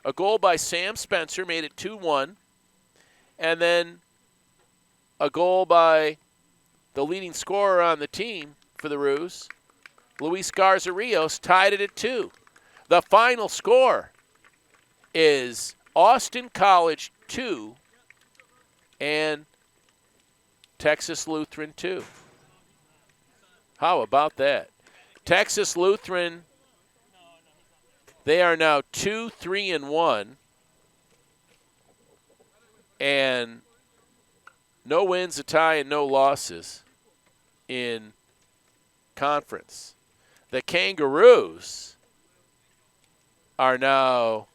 A goal by Sam Spencer made it 2-1. And then a goal by the leading scorer on the team for the Roos, Luis Garza Rios, tied it at 2. The final score is Austin College 2 and Texas Lutheran 2. How about that? Texas Lutheran, they are now 2-3-1, and no wins, a tie, and no losses in conference. The Kangaroos are now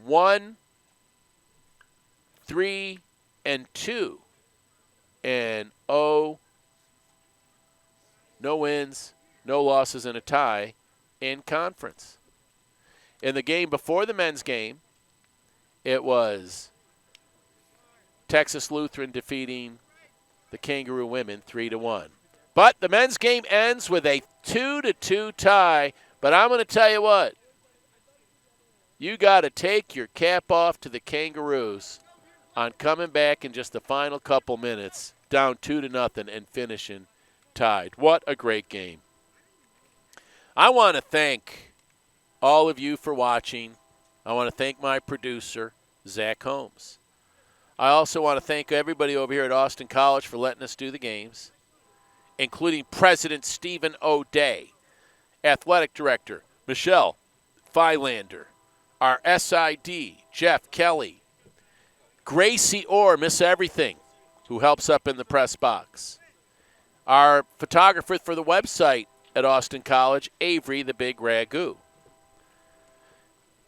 1-3-2, and no wins, no losses, and a tie in conference. In the game before the men's game, it was Texas Lutheran defeating the Kangaroo women 3-1. But the men's game ends with a 2-2 tie. But I'm going to tell you what, you got to take your cap off to the Kangaroos on coming back in just the final couple minutes, down 2-0 and finishing tied. What a great game. I want to thank all of you for watching. I want to thank my producer, Zach Holmes. I also want to thank everybody over here at Austin College for letting us do the games, including President Stephen O'Day, Athletic Director Michelle Philander, our SID, Jeff Kelly, Gracie Orr, Miss Everything, who helps up in the press box, our photographer for the website at Austin College, Avery the Big Ragu.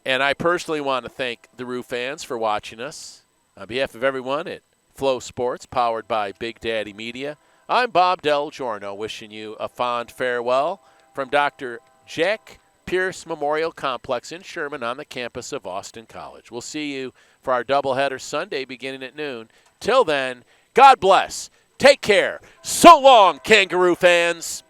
And I personally want to thank the Roo fans for watching us. On behalf of everyone at FloSports, powered by Big Daddy Media, I'm Bob Del Giorno, wishing you a fond farewell from Dr. Jack Pierce Memorial Complex in Sherman on the campus of Austin College. We'll see you for our doubleheader Sunday beginning at noon. Till then, God bless. Take care. So long, Kangaroo fans.